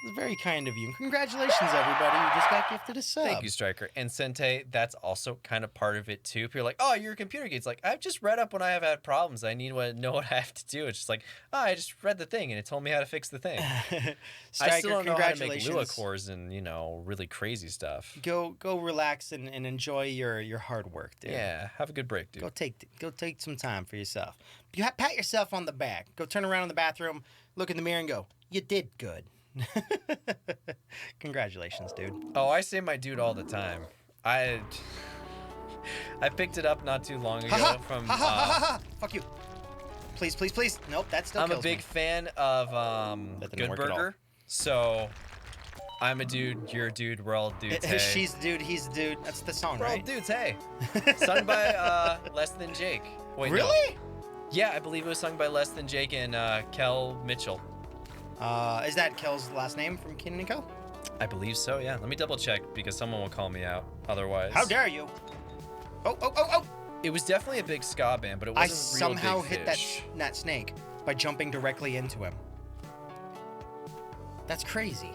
It was very kind of you. And congratulations, everybody. You just got gifted a sub. Thank you, Striker. And Sente, that's also kind of part of it, too. People are like, oh, you're a computer geek. It's like, I've just read up when I have had problems. I need to know what I have to do. It's just like, oh, I just read the thing, and it told me how to fix the thing. Striker, I still don't know how to make Lua cores and, really crazy stuff. Go relax and enjoy your hard work, dude. Yeah, have a good break, dude. Go take some time for yourself. Pat yourself on the back. Go turn around in the bathroom, look in the mirror, and go, you did good. Congratulations, dude. Oh, I say my dude all the time. I picked it up not too long ago from fuck you. Please. Nope, that still kills me. I'm a big fan of Good Burger. So I'm a dude, you're a dude, we're all dudes. Hey. She's the dude, he's the dude. That's the song, we're right? All dudes, hey. Sung by Less Than Jake. Wait, really? No. Yeah, I believe it was sung by Less Than Jake and Kel Mitchell. Is that Kel's last name from Kenan and Kel? I believe so, yeah. Let me double check because someone will call me out otherwise. How dare you? Oh. It was definitely a big ska band, but it wasn't real somehow big hit fish. that snake by jumping directly into him. That's crazy.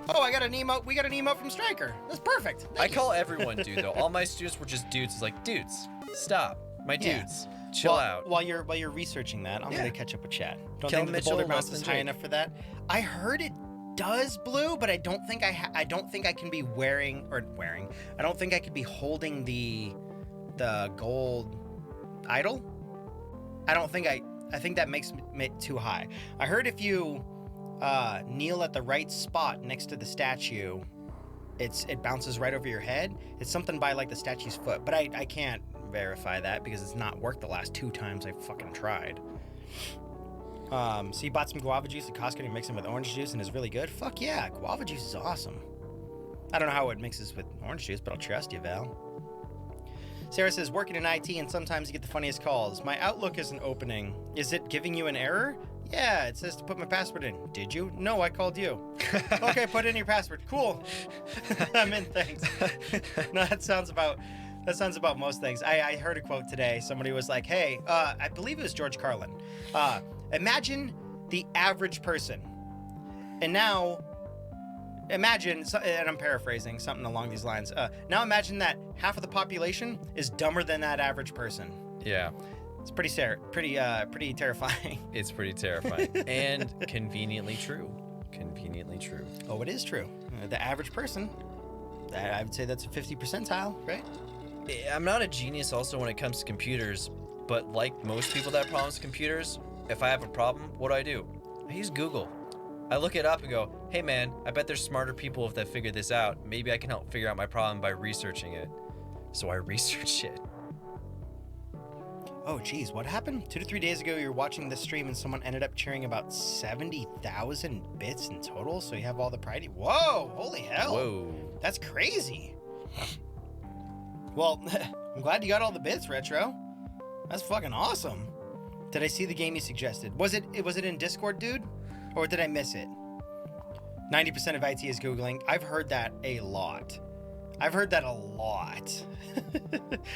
Oh, we got an emote from Stryker. That's perfect. I call everyone dude though. All my students were just dudes. It's like, dudes, stop. My dudes. Chill out. While you're researching that, I'm gonna catch up with chat. Don't Kel think that the Mitchell, boulder bounce less is than high Jake. enough for that. I heard it does blue, but I don't think I can be wearing. I don't think I could be holding the gold idol. I think that makes it too high. I heard if you kneel at the right spot next to the statue, it bounces right over your head. It's something by like the statue's foot, but I can't verify that because it's not worked the last 2 times I fucking tried. So you bought some guava juice at Costco and you mix it with orange juice and it's really good? Fuck yeah, guava juice is awesome. I don't know how it mixes with orange juice, but I'll trust you, Val. Sarah says, working in IT and sometimes you get the funniest calls. My Outlook isn't opening. Is it giving you an error? Yeah, it says to put my password in. Did you? No, I called you. Okay, put in your password. Cool. I'm in, thanks. No, that sounds about most things. I heard a quote today. Somebody was like, hey, I believe it was George Carlin. Imagine the average person. And now, imagine, and I'm paraphrasing something along these lines. Now imagine that half of the population is dumber than that average person. Yeah. It's pretty terrifying. It's pretty terrifying. And conveniently true. Conveniently true. Oh, it is true. The average person, I would say that's a 50 percentile, right? I'm not a genius also when it comes to computers, but like most people that have problems with computers, if I have a problem, what do? I use Google. I look it up and go, hey man, I bet there's smarter people that figured this out. Maybe I can help figure out my problem by researching it. So I research it. Oh geez, what happened? 2 to 3 days ago you were watching the stream and someone ended up cheering about 70,000 bits in total, so you have all the pride. Whoa, holy hell. Whoa. That's crazy. Well, I'm glad you got all the bits, Retro. That's fucking awesome. Did I see the game you suggested? Was it in Discord, dude? Or did I miss it? 90% of IT is Googling. I've heard that a lot.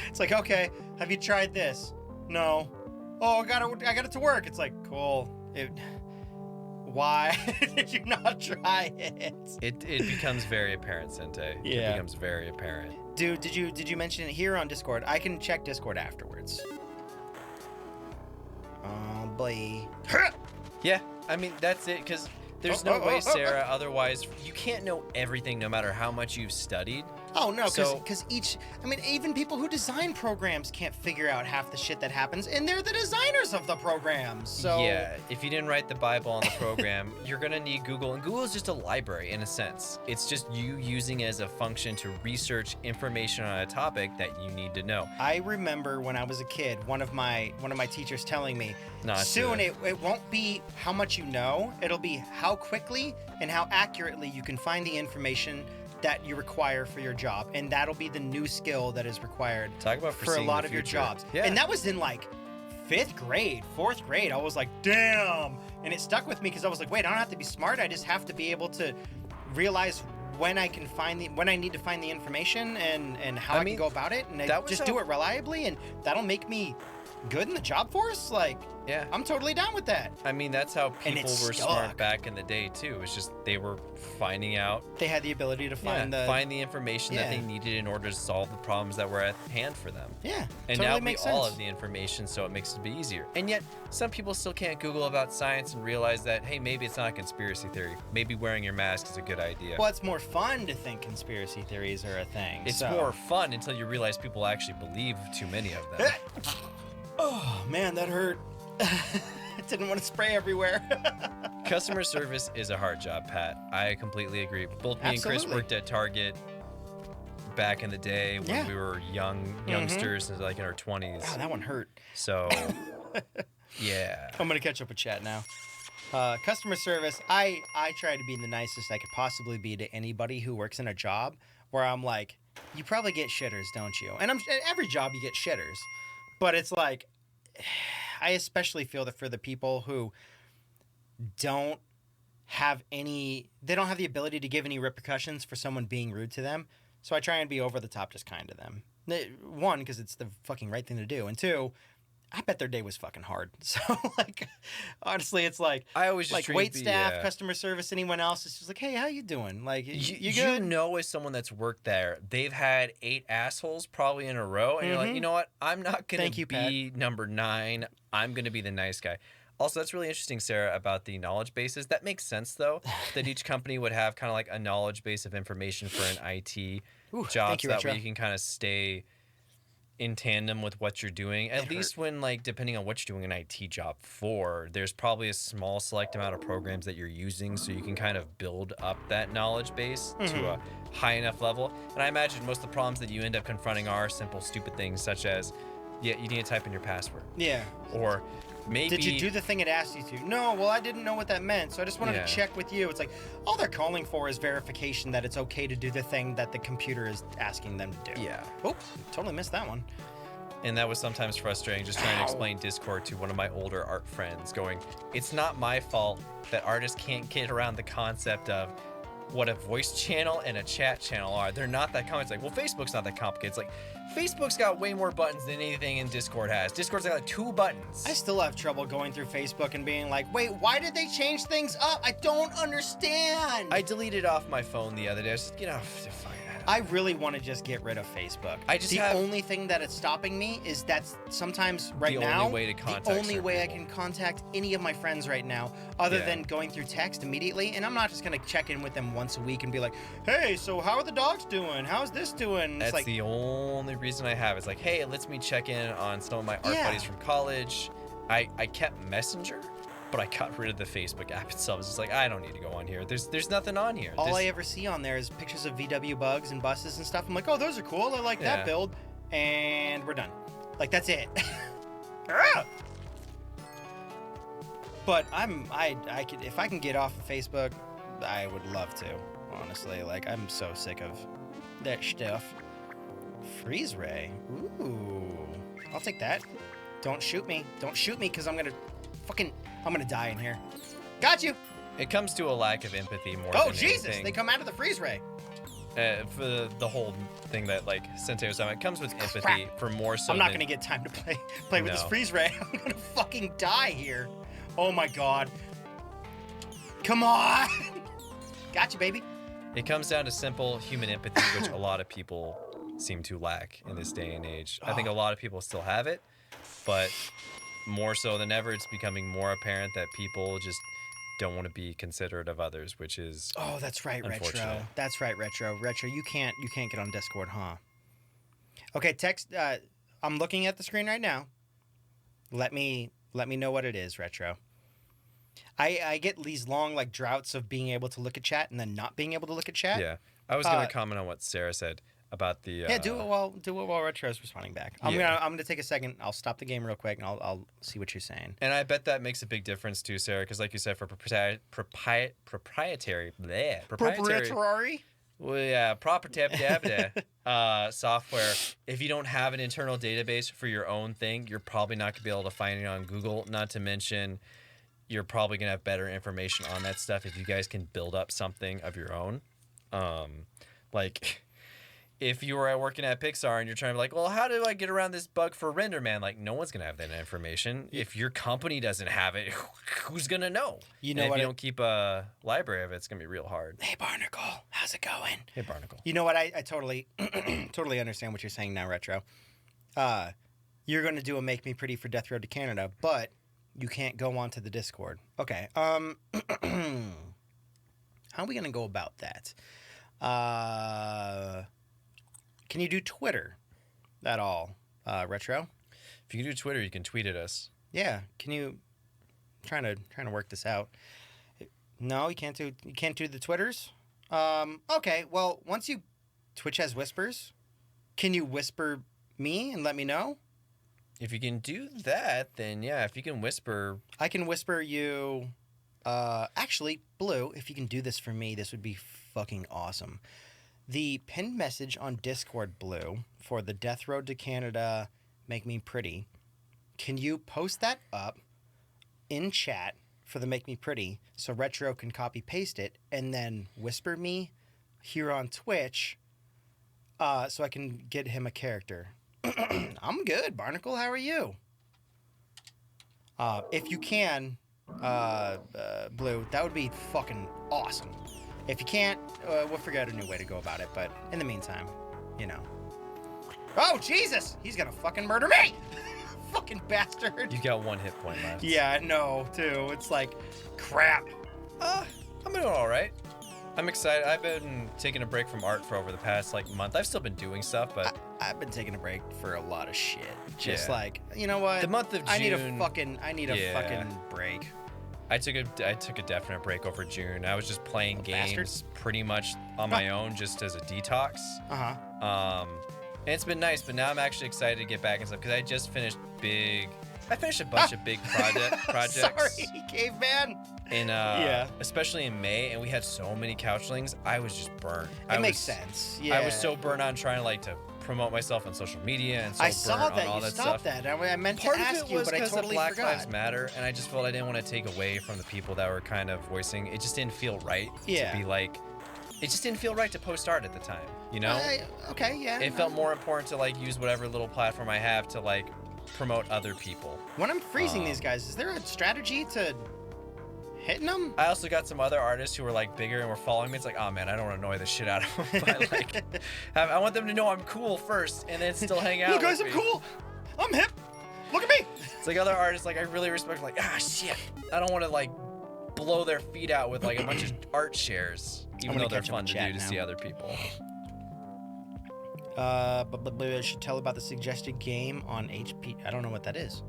It's like, okay, have you tried this? No. Oh, I got it to work. It's like, cool. Why did you not try it? It becomes very apparent, Sente. Yeah. It becomes very apparent. Dude, did you mention it here on Discord? I can check Discord afterwards. Oh boy. Yeah, I mean, that's it, because there's no way, Sarah, otherwise you can't know everything no matter how much you've studied. Oh, no, because even people who design programs can't figure out half the shit that happens, and they're the designers of the programs, so... Yeah, if you didn't write the Bible on the program, you're going to need Google, and Google is just a library, in a sense. It's just you using it as a function to research information on a topic that you need to know. I remember when I was a kid, one of my teachers telling me, soon it won't be how much you know, it'll be how quickly and how accurately you can find the information that you require for your job, and that'll be the new skill that is required for a lot of your jobs. Yeah. And that was in like 5th grade, 4th grade. I was like, damn. And it stuck with me because I was like, wait, I don't have to be smart. I just have to be able to realize when I need to find the information and how I can go about it, and do it reliably, and that'll make me good in the job force. Like, yeah, I'm totally down with that. I mean, that's how people were smart back in the day too. It's just they were finding out. They had the ability to find the information that they needed in order to solve the problems that were at hand for them. Yeah, and totally now we all have the information, so it makes it a bit easier. And yet, some people still can't Google about science and realize that, hey, maybe it's not a conspiracy theory. Maybe wearing your mask is a good idea. Well, it's more fun to think conspiracy theories are a thing. It's more fun until you realize people actually believe too many of them. Oh man, that hurt. I didn't want to spray everywhere. Customer service is a hard job, Pat. I completely agree. Both me and Chris worked at Target back in the day when we were youngsters, like in our 20s. Wow, that one hurt. So, yeah. I'm gonna catch up with chat now. Customer service. I try to be the nicest I could possibly be to anybody who works in a job where I'm like, you probably get shitters, don't you? And every job you get shitters. But it's like, I especially feel that for the people who don't have the ability to give any repercussions for someone being rude to them. So I try and be over the top, just kind to them. 1, because it's the fucking right thing to do. And 2, I bet their day was fucking hard. So, like, honestly, it's like, I always just like treat wait the, staff, customer service, anyone else. It's just like, hey, how you doing? Like, you you good? know, as someone that's worked there, they've had 8 assholes probably in a row, and you're like, you know what? I'm not gonna be number 9. I'm gonna be the nice guy. Also, that's really interesting, Sarah, about the knowledge bases. That makes sense, though, that each company would have kind of like a knowledge base of information for an IT job, so that way you can kind of stay in tandem with what you're doing. At least when, like, depending on what you're doing an IT job for, there's probably a small select amount of programs that you're using, so you can kind of build up that knowledge base to a high enough level. And I imagine most of the problems that you end up confronting are simple, stupid things, such as, yeah, you need to type in your password. Yeah. Or maybe... Did you do the thing it asked you to? No, well, I didn't know what that meant, so I just wanted to check with you. It's like, all they're calling for is verification that it's okay to do the thing that the computer is asking them to do. Yeah. Oops, totally missed that one. And that was sometimes frustrating, just trying to explain Discord to one of my older art friends, going, it's not my fault that artists can't get around the concept of what a voice channel and a chat channel are. They're not that complicated. It's like, well, Facebook's not that complicated. It's like, Facebook's got way more buttons than anything in Discord has. Discord's got like 2 buttons. I still have trouble going through Facebook and being like, wait, why did they change things up? I don't understand. I deleted off my phone the other day. I was just, you know, fine. I really want to just get rid of Facebook. The only thing that it's stopping me is that sometimes right now, the only way to contact the only way I can contact any of my friends right now, other than going through text immediately, and I'm not just gonna check in with them once a week and be like, hey, so how are the dogs doing? How's this doing? That's it's like, the only reason I have. It's like, hey, it lets me check in on some of my art buddies from college. I kept Messenger, but I got rid of the Facebook app itself. It's just like, I don't need to go on here. There's nothing on here. All I ever see on there is pictures of VW bugs and buses and stuff. I'm like, oh, those are cool. I like that build. And we're done. Like, that's it. But I could, if I can get off of Facebook, I would love to, honestly. Like, I'm so sick of that stuff. Freeze ray. Ooh. I'll take that. Don't shoot me. Don't shoot me, because I'm gonna die in here. Got you. It comes to a lack of empathy more than Jesus, anything. They come out of the freeze ray. For the whole thing that, like, Sensei was talking about, it comes with empathy for more so I'm not gonna get time to play with this freeze ray. I'm gonna fucking die here. Oh my god. Come on. Got you, baby. It comes down to simple human empathy, which a lot of people seem to lack in this day and age. I think a lot of people still have it, but more so than ever, it's becoming more apparent that people just don't want to be considerate of others, which is that's right, Retro. That's right, Retro. Retro, you can't get on Discord, huh? Okay, text. I'm looking at the screen right now. Let me know what it is, Retro. I get these long, like, droughts of being able to look at chat and then not being able to look at chat. Yeah, I was gonna comment on what Sarah said about the. Do it while Retro's responding back. I'm gonna take a second. I'll stop the game real quick and I'll see what you're saying. And I bet that makes a big difference too, Sarah, because like you said, for proprietary. Well, yeah, proprietary software. If you don't have an internal database for your own thing, you're probably not gonna be able to find it on Google. Not to mention, you're probably gonna have better information on that stuff if you guys can build up something of your own. Like, if you were working at Pixar and you're trying to be like, well, how do I get around this bug for RenderMan? Like, no one's gonna have that information. If your company doesn't have it, who's gonna know? You know, if you don't keep a library of it, it's gonna be real hard. Hey, Barnacle, how's it going? Hey, Barnacle. You know what? I totally, totally understand what you're saying now, Retro. You're gonna do a Make Me Pretty for Death Road to Canada, but you can't go onto the Discord. Okay. How are we gonna go about that? Can you do Twitter at all, Retro? If you can do Twitter, you can tweet at us. Yeah. Can you? Trying to work this out. No, you can't do the Twitters. Okay. Well, once you Twitch has whispers, can you whisper me and let me know? If you can do that, then yeah. If you can whisper, I can whisper you. Actually, Blue, if you can do this for me, this would be fucking awesome. The pinned message on Discord, Blue, for the Death Road to Canada Make Me Pretty, can you post that up in chat for the Make Me Pretty so Retro can copy paste it and then whisper me here on Twitch so I can get him a character? I'm good, Barnacle. How are you? If you can, Blue, that would be fucking awesome. If you can't, we'll figure out a new way to go about it. But in the meantime, you know. Oh, Jesus! He's gonna fucking murder me! Fucking bastard. You got 1 hit point left. Yeah, I know, too. It's like, crap. I'm doing all right. I'm excited. I've been taking a break from art for over the past like month. I've still been doing stuff, but I've been taking a break for a lot of shit. Just Yeah. like, you know what? the month of June. I need a fucking Yeah. fucking break. I took a definite break over June. I was just playing games bastard. pretty much on my own, just as a detox. Uh-huh. And it's been nice, but now I'm actually excited to get back and stuff because I just finished I finished a bunch of big projects. Sorry, caveman. Especially in May, and we had so many couchlings. I was just burnt. It makes sense. Yeah. I was so burnt on trying to promote myself on social media and so I saw burnt that on all you that stopped stuff. that. I meant Part to of ask it you, was but I because totally of Black forgot. Lives Matter, and I just felt I didn't want to take away from the people that were kind of voicing. It just didn't feel right Yeah. to be like. It just didn't feel right to post art at the time. You know. Okay, yeah. It felt more important to like use whatever little platform I have to like promote other people. When I'm freezing these guys, is there a strategy to hitting them? I also got some other artists who were like bigger and were following me. It's like, oh man, I don't want to annoy the shit out of them. But like, I want them to know I'm cool first, and then still hang out. Look, guys, with I'm me. cool. I'm hip. Look at me. It's like other artists, like I really respect. Like, shit, I don't want to like blow their feet out with like a bunch of art shares, even though they're fun to do to see other people. But I should tell about the suggested game on HP. I don't know what that is.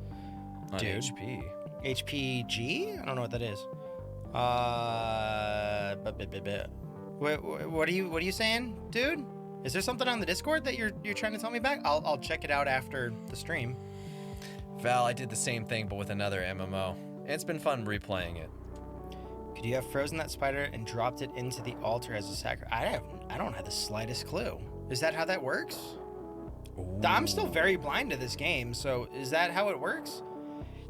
On Dude. HP. HPG? I don't know what that is. What are you saying, dude? Is there something on the Discord that you're trying to tell me back? I'll check it out after the stream. Val, I did the same thing, but with another MMO. It's been fun replaying it. Could you have frozen that spider and dropped it into the altar as a sacrifice? I don't have the slightest clue. Is that how that works? Ooh. I'm still very blind to this game, so is that how it works?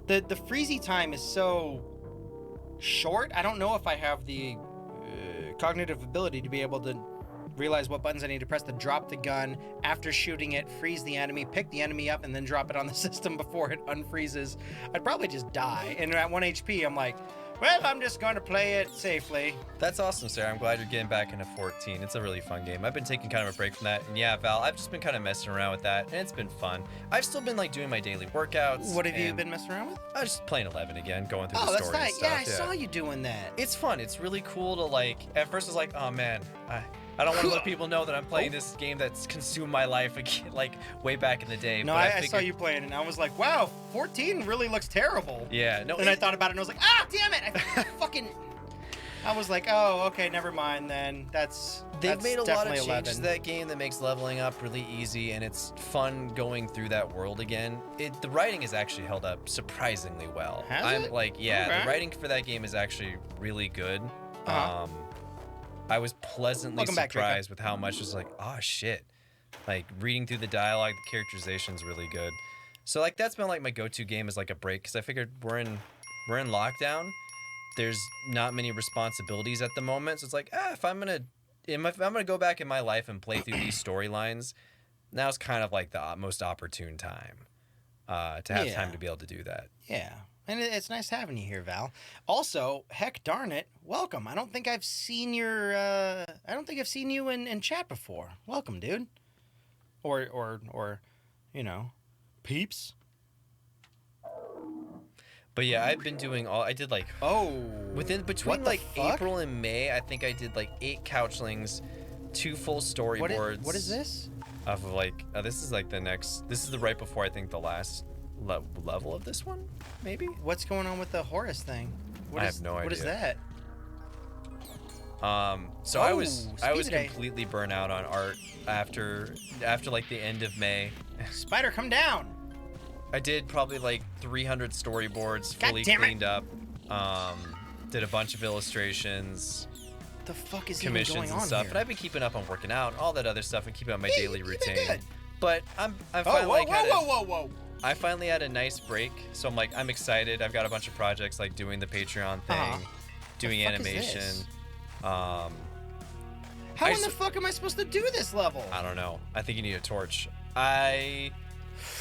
The freezy time is so short. I don't know if I have the cognitive ability to be able to realize what buttons I need to press to drop the gun after shooting it, freeze the enemy, pick the enemy up, and then drop it on the system before it unfreezes. I'd probably just die. And at 1 HP, I'm like, well, I'm just going to play it safely. That's awesome, Sarah. I'm glad you're getting back into 14. It's a really fun game. I've been taking kind of a break from that. And yeah, Val, I've just been kind of messing around with that, and it's been fun. I've still been like doing my daily workouts. What have you been messing around with? I was just playing 11 again, going through Oh, the that's story and nice. stuff. Yeah, I saw you doing that. It's fun. It's really cool to like, at first I was like, oh man, I don't want to let people know that I'm playing this game that's consumed my life again, like way back in the day. No, but I saw you playing it, and I was like, wow, 14 really looks terrible. Yeah, no. And I thought about it, and I was like, damn it! I was like, oh, okay, never mind then. They've made a lot of definitely changes 11. to that game that makes leveling up really easy, and it's fun going through that world again. The writing has actually held up surprisingly well. Has it? Like, yeah, Okay. the writing for that game is actually really good. Uh-huh. I was pleasantly Welcome back, Draco. surprised with how much was like, oh shit. Like reading through the dialogue, the characterization's really good. So like that's been like my go-to game as like a break because I figured we're in lockdown. There's not many responsibilities at the moment, so it's like, if I'm gonna go back in my life and play through these storylines, now's kind of like the most opportune time to have time to be able to do that. Yeah. And it's nice having you here, Val. Also, heck darn it, welcome. I don't think I've seen you in chat before. Welcome, dude. Or you know, peeps. But yeah, I've been doing I did like between like fuck? April and May, I think I did like 8 couchlings, 2 full storyboards. What is this? Of like this is like this is the right before I think the last level of this one, maybe. What's going on with the Horus thing? I have no idea. What is that? So I was speed day. completely burnt out on art after like the end of May. Spider, come down. I did probably like 300 storyboards God fully damn it. cleaned up. Did a bunch of illustrations, The fuck is even commissions going and on stuff. here? And I've been keeping up on working out, all that other stuff, and keeping up my daily you've been routine. good. But I finally whoa. I finally had a nice break, so I'm excited. I've got a bunch of projects like doing the Patreon thing, doing The fuck is animation. this? How How in the fuck am I supposed to do this level? I don't know. I think you need a torch. I'm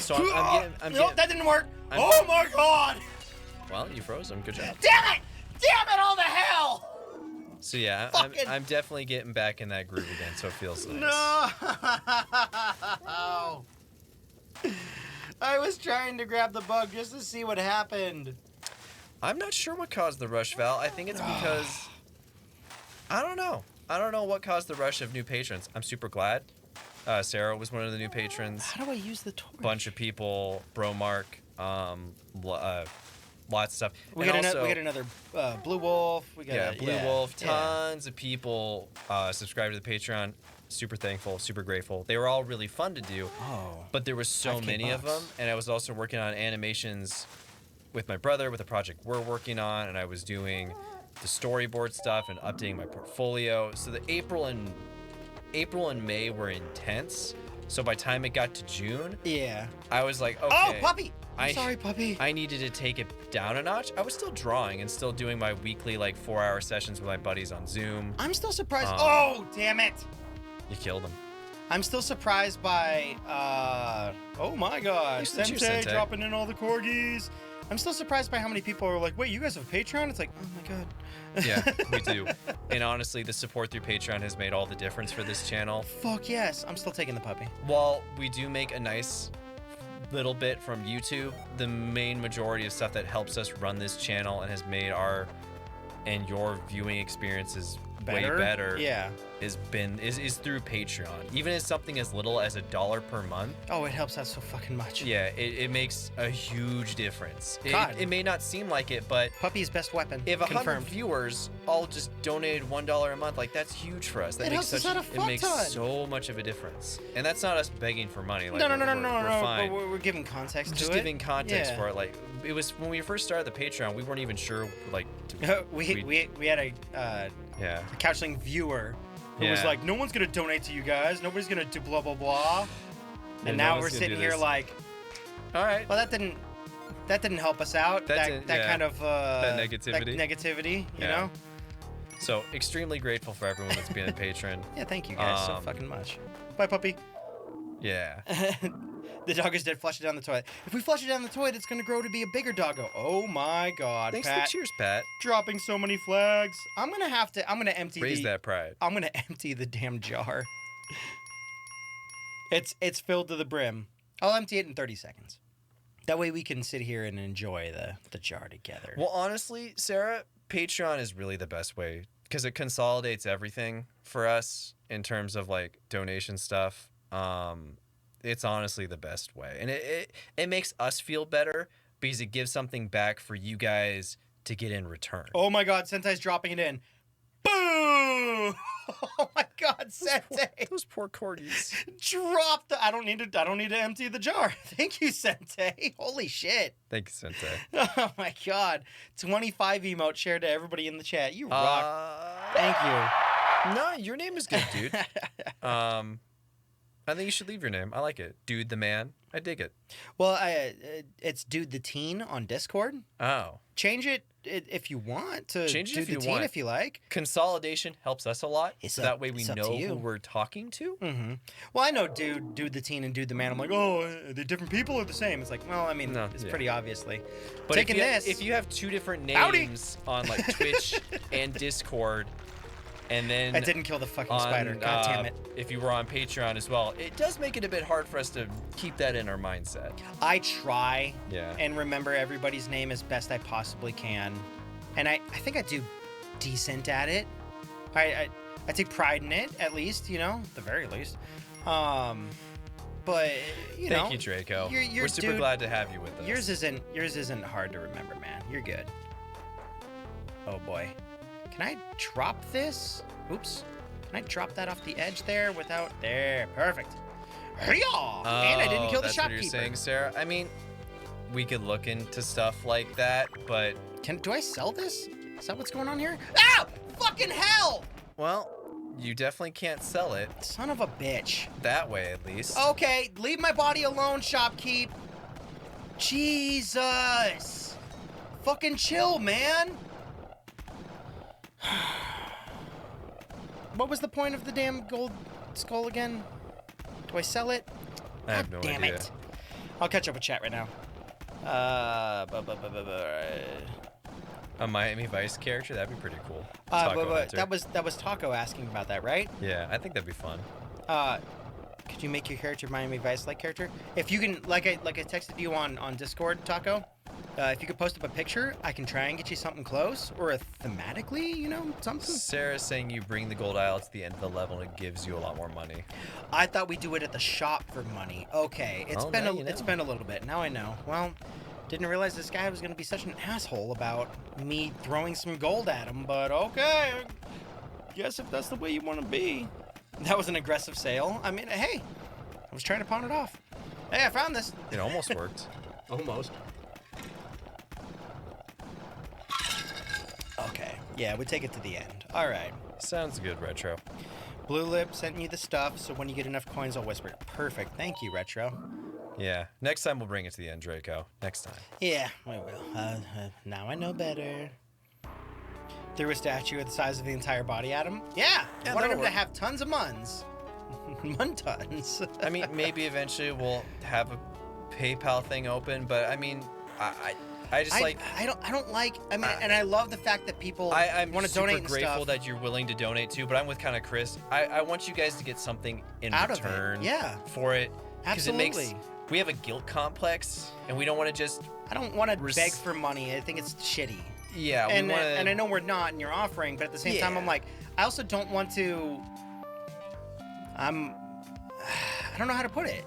Nope, that didn't work. Oh my god! Well, you froze him. Good job. Damn it! Damn it! All the hell! So yeah, I'm definitely getting back in that groove again. So it feels nice. No! I was trying to grab the bug just to see what happened. I'm not sure what caused the rush, Val. I think it's because I don't know. I don't know what caused the rush of new patrons. I'm super glad. Sarah was one of the new patrons. How do I use the torch? Bunch of people, Bromark, lots of stuff. We got another Blue Wolf. We got Blue Wolf. Tons of people subscribed to the Patreon. Super thankful, super grateful. They were all really fun to do. Oh. But there was so many of them, and I was also working on animations with my brother with a project we're working on, and I was doing the storyboard stuff and updating my portfolio. So the April and May were intense. So by the time it got to June, I was like, okay. Oh, puppy! I'm sorry, puppy. I needed to take it down a notch. I was still drawing and still doing my weekly 4-hour sessions with my buddies on Zoom. I'm still surprised. Oh, damn it! You killed him. I'm still surprised by, oh my god, Sensei dropping in all the corgis. I'm still surprised by how many people are like, wait, you guys have a Patreon? It's like, oh my god. Yeah, we do. And honestly, the support through Patreon has made all the difference for this channel. Fuck yes. I'm still taking the puppy. While we do make a nice little bit from YouTube, the main majority of stuff that helps us run this channel and has made our and your viewing experiences way better is through Patreon. Even as something as little as $1 per month. Oh, it helps out so fucking much. Yeah, it makes a huge difference. It may not seem like it, but puppy's best weapon. If 100 viewers all just donated $1 a month, that's huge for us. That makes so much of a difference. And that's not us begging for money. No. We're fine. But we're giving context to it. Just giving context for it. It was when we first started the Patreon, we weren't even sure we had a counseling viewer who was like, no one's gonna donate to you guys, nobody's gonna do blah blah blah. And now we're sitting here like, all right, well that didn't help us out. That kind of negativity, you know. So extremely grateful for everyone that's been a patron. Yeah, thank you guys so fucking much. Bye, puppy. Yeah. The dog is dead. Flush it down the toilet. If we flush it down the toilet, it's gonna grow to be a bigger doggo. Oh my god, Thanks Pat. cheers, Pat. Dropping so many flags. I'm gonna empty Raise that pride. I'm gonna empty the damn jar. It's filled to the brim. I'll empty it in 30 seconds. That way we can sit here and enjoy the jar together. Well, honestly, Sarah, Patreon is really the best way because it consolidates everything for us in terms of donation stuff. It's honestly the best way. And it makes us feel better because it gives something back for you guys to get in return. Oh my god, Sentai's dropping it in. Boom! Oh my god, Sentai. Those poor corgis. Drop the I don't need to empty the jar. Thank you, Sentai. Holy shit. Thank you, Sentai. Oh my god. 25 emote shared to everybody in the chat. You rock. Thank you. No, your name is good, dude. I think you should leave your name. I like it. Dude the man. I dig it. Well, it's Dude the Teen on Discord. Oh. Change it if you want to Change it Dude if the you Teen want. if you like. Consolidation helps us a lot. So that way we know who we're talking to. Mm-hmm. Well, I know Dude the Teen and Dude the Man. I'm like, oh, they're different people or the same? It's like, well, I mean, it's pretty obviously. But if you have two different names on Twitch and Discord, and then I didn't kill the fucking spider. God damn it. If you were on Patreon as well, it does make it a bit hard for us to keep that in our mindset. I try and remember everybody's name as best I possibly can. And I think I do decent at it. I take pride in it, at least, at the very least. But Thank you, Draco. We're super glad to have you with us. Yours isn't hard to remember, man. You're good. Oh boy. Can I drop this? Oops. Can I drop that off the edge there without... There. Perfect. And I didn't kill the shopkeeper. That's what you're saying, Sarah? I mean, we could look into stuff like that, but... Do I sell this? Is that what's going on here? Ow! Fucking hell! Well, you definitely can't sell it. Son of a bitch. That way, at least. Okay, leave my body alone, shopkeep. Jesus. Fucking chill, man. What was the point of the damn gold skull again? Do I sell it? I have no idea. Damn it. I'll catch up with chat right now. A Miami Vice character? That'd be pretty cool. That was Taco asking about that, right? Yeah, I think that'd be fun. Could you make your character Miami Vice-like character? If you can, like I texted you on Discord, Taco. If you could post up a picture, I can try and get you something close, or a thematically, something. Sarah's saying you bring the gold isle to the end of the level and it gives you a lot more money. I thought we do it at the shop for money. Okay, it's been a little bit. Now I know. Well, didn't realize this guy was gonna be such an asshole about me throwing some gold at him. But okay, guess if that's the way you want to be. That was an aggressive sale. I mean, hey, I was trying to pawn it off. Hey, I found this. It almost worked. Almost. Okay. Yeah, we take it to the end. All right. Sounds good, Retro. Blue Lip sent you the stuff, so when you get enough coins, I'll whisper it. Perfect. Thank you, Retro. Yeah. Next time we'll bring it to the end, Draco. Next time. Yeah, we will. Now I know better. Threw a statue of the size of the entire body at him? Yeah. I wanted him to have tons of muns. Mun-tons. I mean, maybe eventually we'll have a PayPal thing open, but I mean, I don't like. I mean, and I love the fact that people want to donate and stuff. I'm super grateful that you're willing to donate too, but I'm with kind of Chris. I want you guys to get something in return for it. Absolutely. We have a guilt complex, and we don't want to just. I don't want to beg for money. I think it's shitty. Yeah, and I know we're not, and you're offering, but at the same time, I'm like, I also don't want to. I don't know how to put it.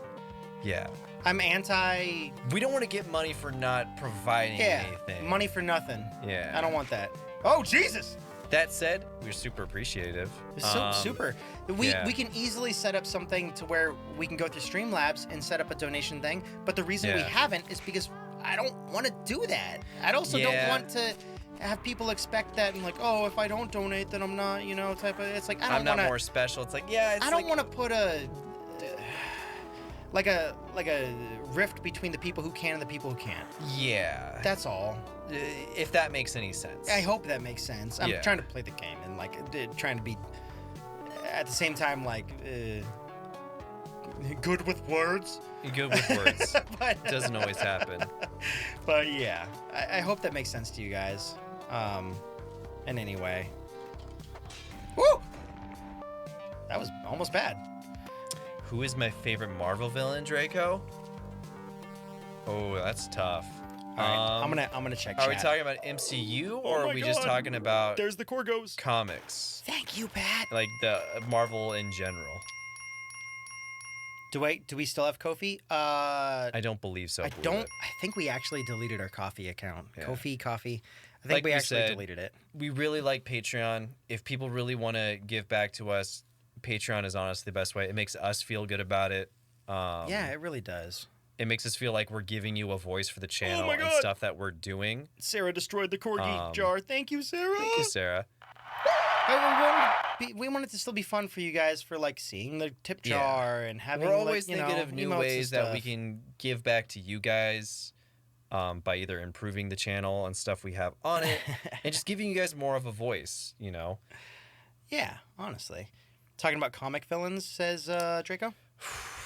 Yeah. I'm anti. We don't want to get money for not providing anything. Money for nothing. Yeah. I don't want that. Oh, Jesus! That said, we're super appreciative. Super. We can easily set up something to where we can go through Streamlabs and set up a donation thing, but the reason we haven't is because I don't want to do that. I also don't want to have people expect that and like, oh, if I don't donate, then I'm not, type of. It's like I'm not more special. It's like, I don't want to put a like a rift between the people who can and the people who can't. Yeah. That's all. If that makes any sense. I hope that makes sense. I'm trying to play the game and like trying to be at the same time like good with words. Good with words. But, doesn't always happen. But yeah, I hope that makes sense to you guys. And anyway. Woo! That was almost bad. Who is my favorite Marvel villain, Draco? Oh, that's tough. All right, I'm gonna check. Are we talking about MCU or are we just talking about? There's the Corgos. Comics. Thank you, Pat. Like the Marvel in general. Do we still have Ko-fi? I don't believe so. I think we actually deleted our Ko-fi account. Yeah. Ko-fi. I think we actually deleted it. We really like Patreon. If people really want to give back to us, Patreon is honestly the best way. It makes us feel good about it. Yeah, it really does. It makes us feel like we're giving you a voice for the channel and stuff that we're doing. Sarah destroyed the Corgi jar. Thank you, Sarah. Thank you, Sarah. We want it to still be fun for you guys for like seeing the tip jar and having. We're always thinking of new ways that we can give back to you guys by either improving the channel and stuff we have on it and just giving you guys more of a voice, Yeah, honestly. Talking about comic villains, says Draco.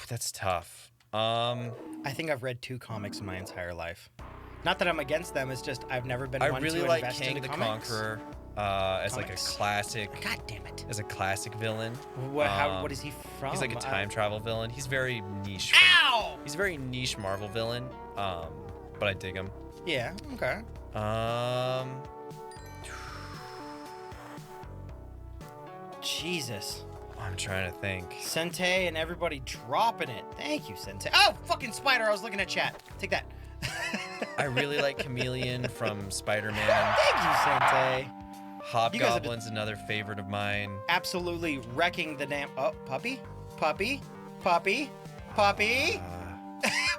That's tough. I think I've read 2 comics in my entire life. Not that I'm against them, it's just I've never been one to invest into comics. I really like Kang the Conqueror as like a classic. God damn it. As a classic villain. What is he from? He's like a time travel villain. He's very niche. Ow! He's a very niche Marvel villain, but I dig him. Yeah, okay. Jesus. I'm trying to think. Sente and everybody dropping it. Thank you, Sente. Oh, fucking spider. I was looking at chat. Take that. I really like Chameleon from Spider-Man. Thank you, Sente. Hobgoblin's another favorite of mine. Absolutely wrecking the damn... Oh, puppy? Puppy? Puppy? Puppy?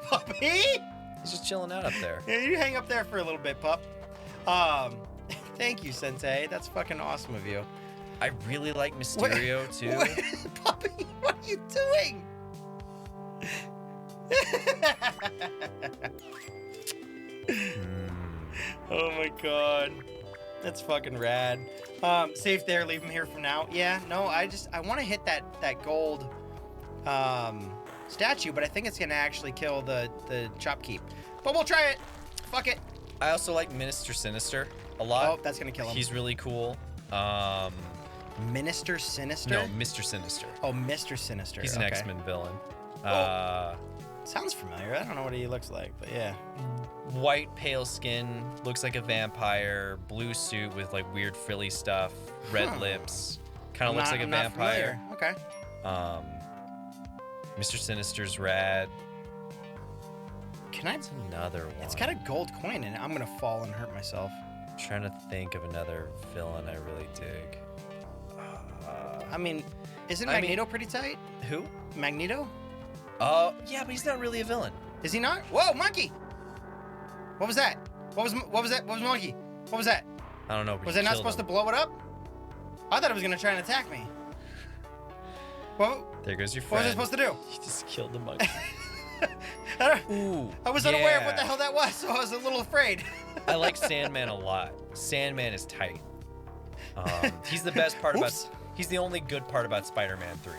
Puppy? He's just chilling out up there. Yeah, you hang up there for a little bit, pup. Thank you, Sente. That's fucking awesome of you. I really like Mysterio, too. Puppy, what are you doing? Oh my god. That's fucking rad. Safe there, leave him here for now. Yeah, no, I want to hit that gold statue, but I think it's gonna actually kill the Chopkeep. But we'll try it. Fuck it. I also like Minister Sinister a lot. Oh, that's gonna kill him. He's really cool. Minister Sinister? No, Mr. Sinister. Oh, Mr. Sinister. He's an X-Men villain. Sounds familiar. I don't know what he looks like, but yeah. White, pale skin, looks like a vampire. Blue suit with like weird frilly stuff. Red lips. Kind of looks like a vampire. Okay. Mr. Sinister's rad. Can I? That's another one. It's got a gold coin in it. I'm gonna fall and hurt myself. I'm trying to think of another villain I really dig. I mean, isn't Magneto pretty tight? Who? Magneto? Yeah, but he's not really a villain. Is he not? Whoa, monkey! What was that? What was that? What was monkey? What was that? I don't know. But Was I not supposed to blow it up? I thought it was gonna try and attack me. Well, there goes your what friend. was I supposed to do? You just killed the monkey. I was unaware of what the hell that was, so I was a little afraid. I like Sandman a lot. Sandman is tight. He's the best part about. He's the only good part about Spider-Man 3.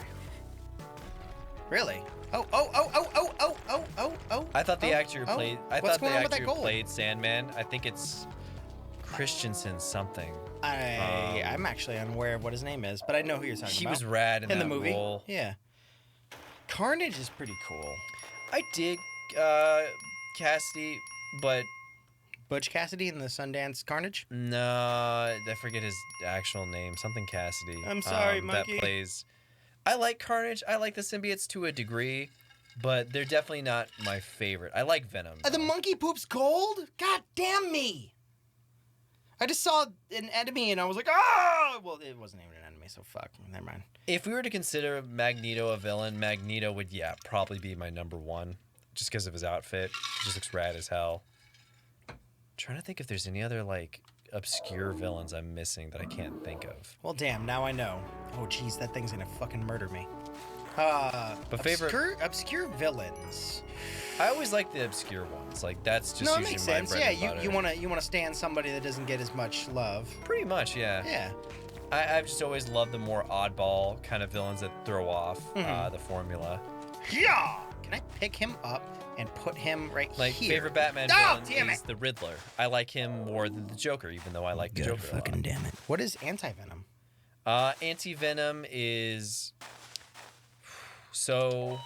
Really? Oh. I thought the actor who played. I thought the actor who gold? played Sandman. I think it's Christensen something. I'm actually unaware of what his name is, but I know who you're talking about. He was rad in that the movie. role. Yeah. Carnage is pretty cool. I dig Cassidy, but Butch Cassidy in the Sundance Carnage? no, I forget his actual name. Something Cassidy. I'm sorry, monkey. That plays. I like Carnage. I like the symbiotes to a degree, but they're definitely not my favorite. I like Venom. The monkey poops gold? God damn me! I just saw an enemy and I was like, ah! Well, it wasn't even an enemy, so fuck. Never mind. If we were to consider Magneto a villain, Magneto would, probably be my number one, just because of his outfit. He just looks rad as hell. I'm trying to think if there's any other, like, obscure villains I'm missing that I can't think of. Well, damn, now I know. Oh, jeez, that thing's gonna fucking murder me. Obscure villains. I always like the obscure ones. Like, that's just No, it usually makes my sense. bread Yeah, and you butter. wanna stand somebody that doesn't get as much love. Pretty much, yeah. Yeah. I've just always loved the more oddball kind of villains that throw off the formula. Yeah. Can I pick him up and put him right Like, here? favorite Batman villain is the Riddler. I like him more than the Joker, even though I like the Joker a lot. Damn it. What is Anti-Venom? Anti-Venom is... So...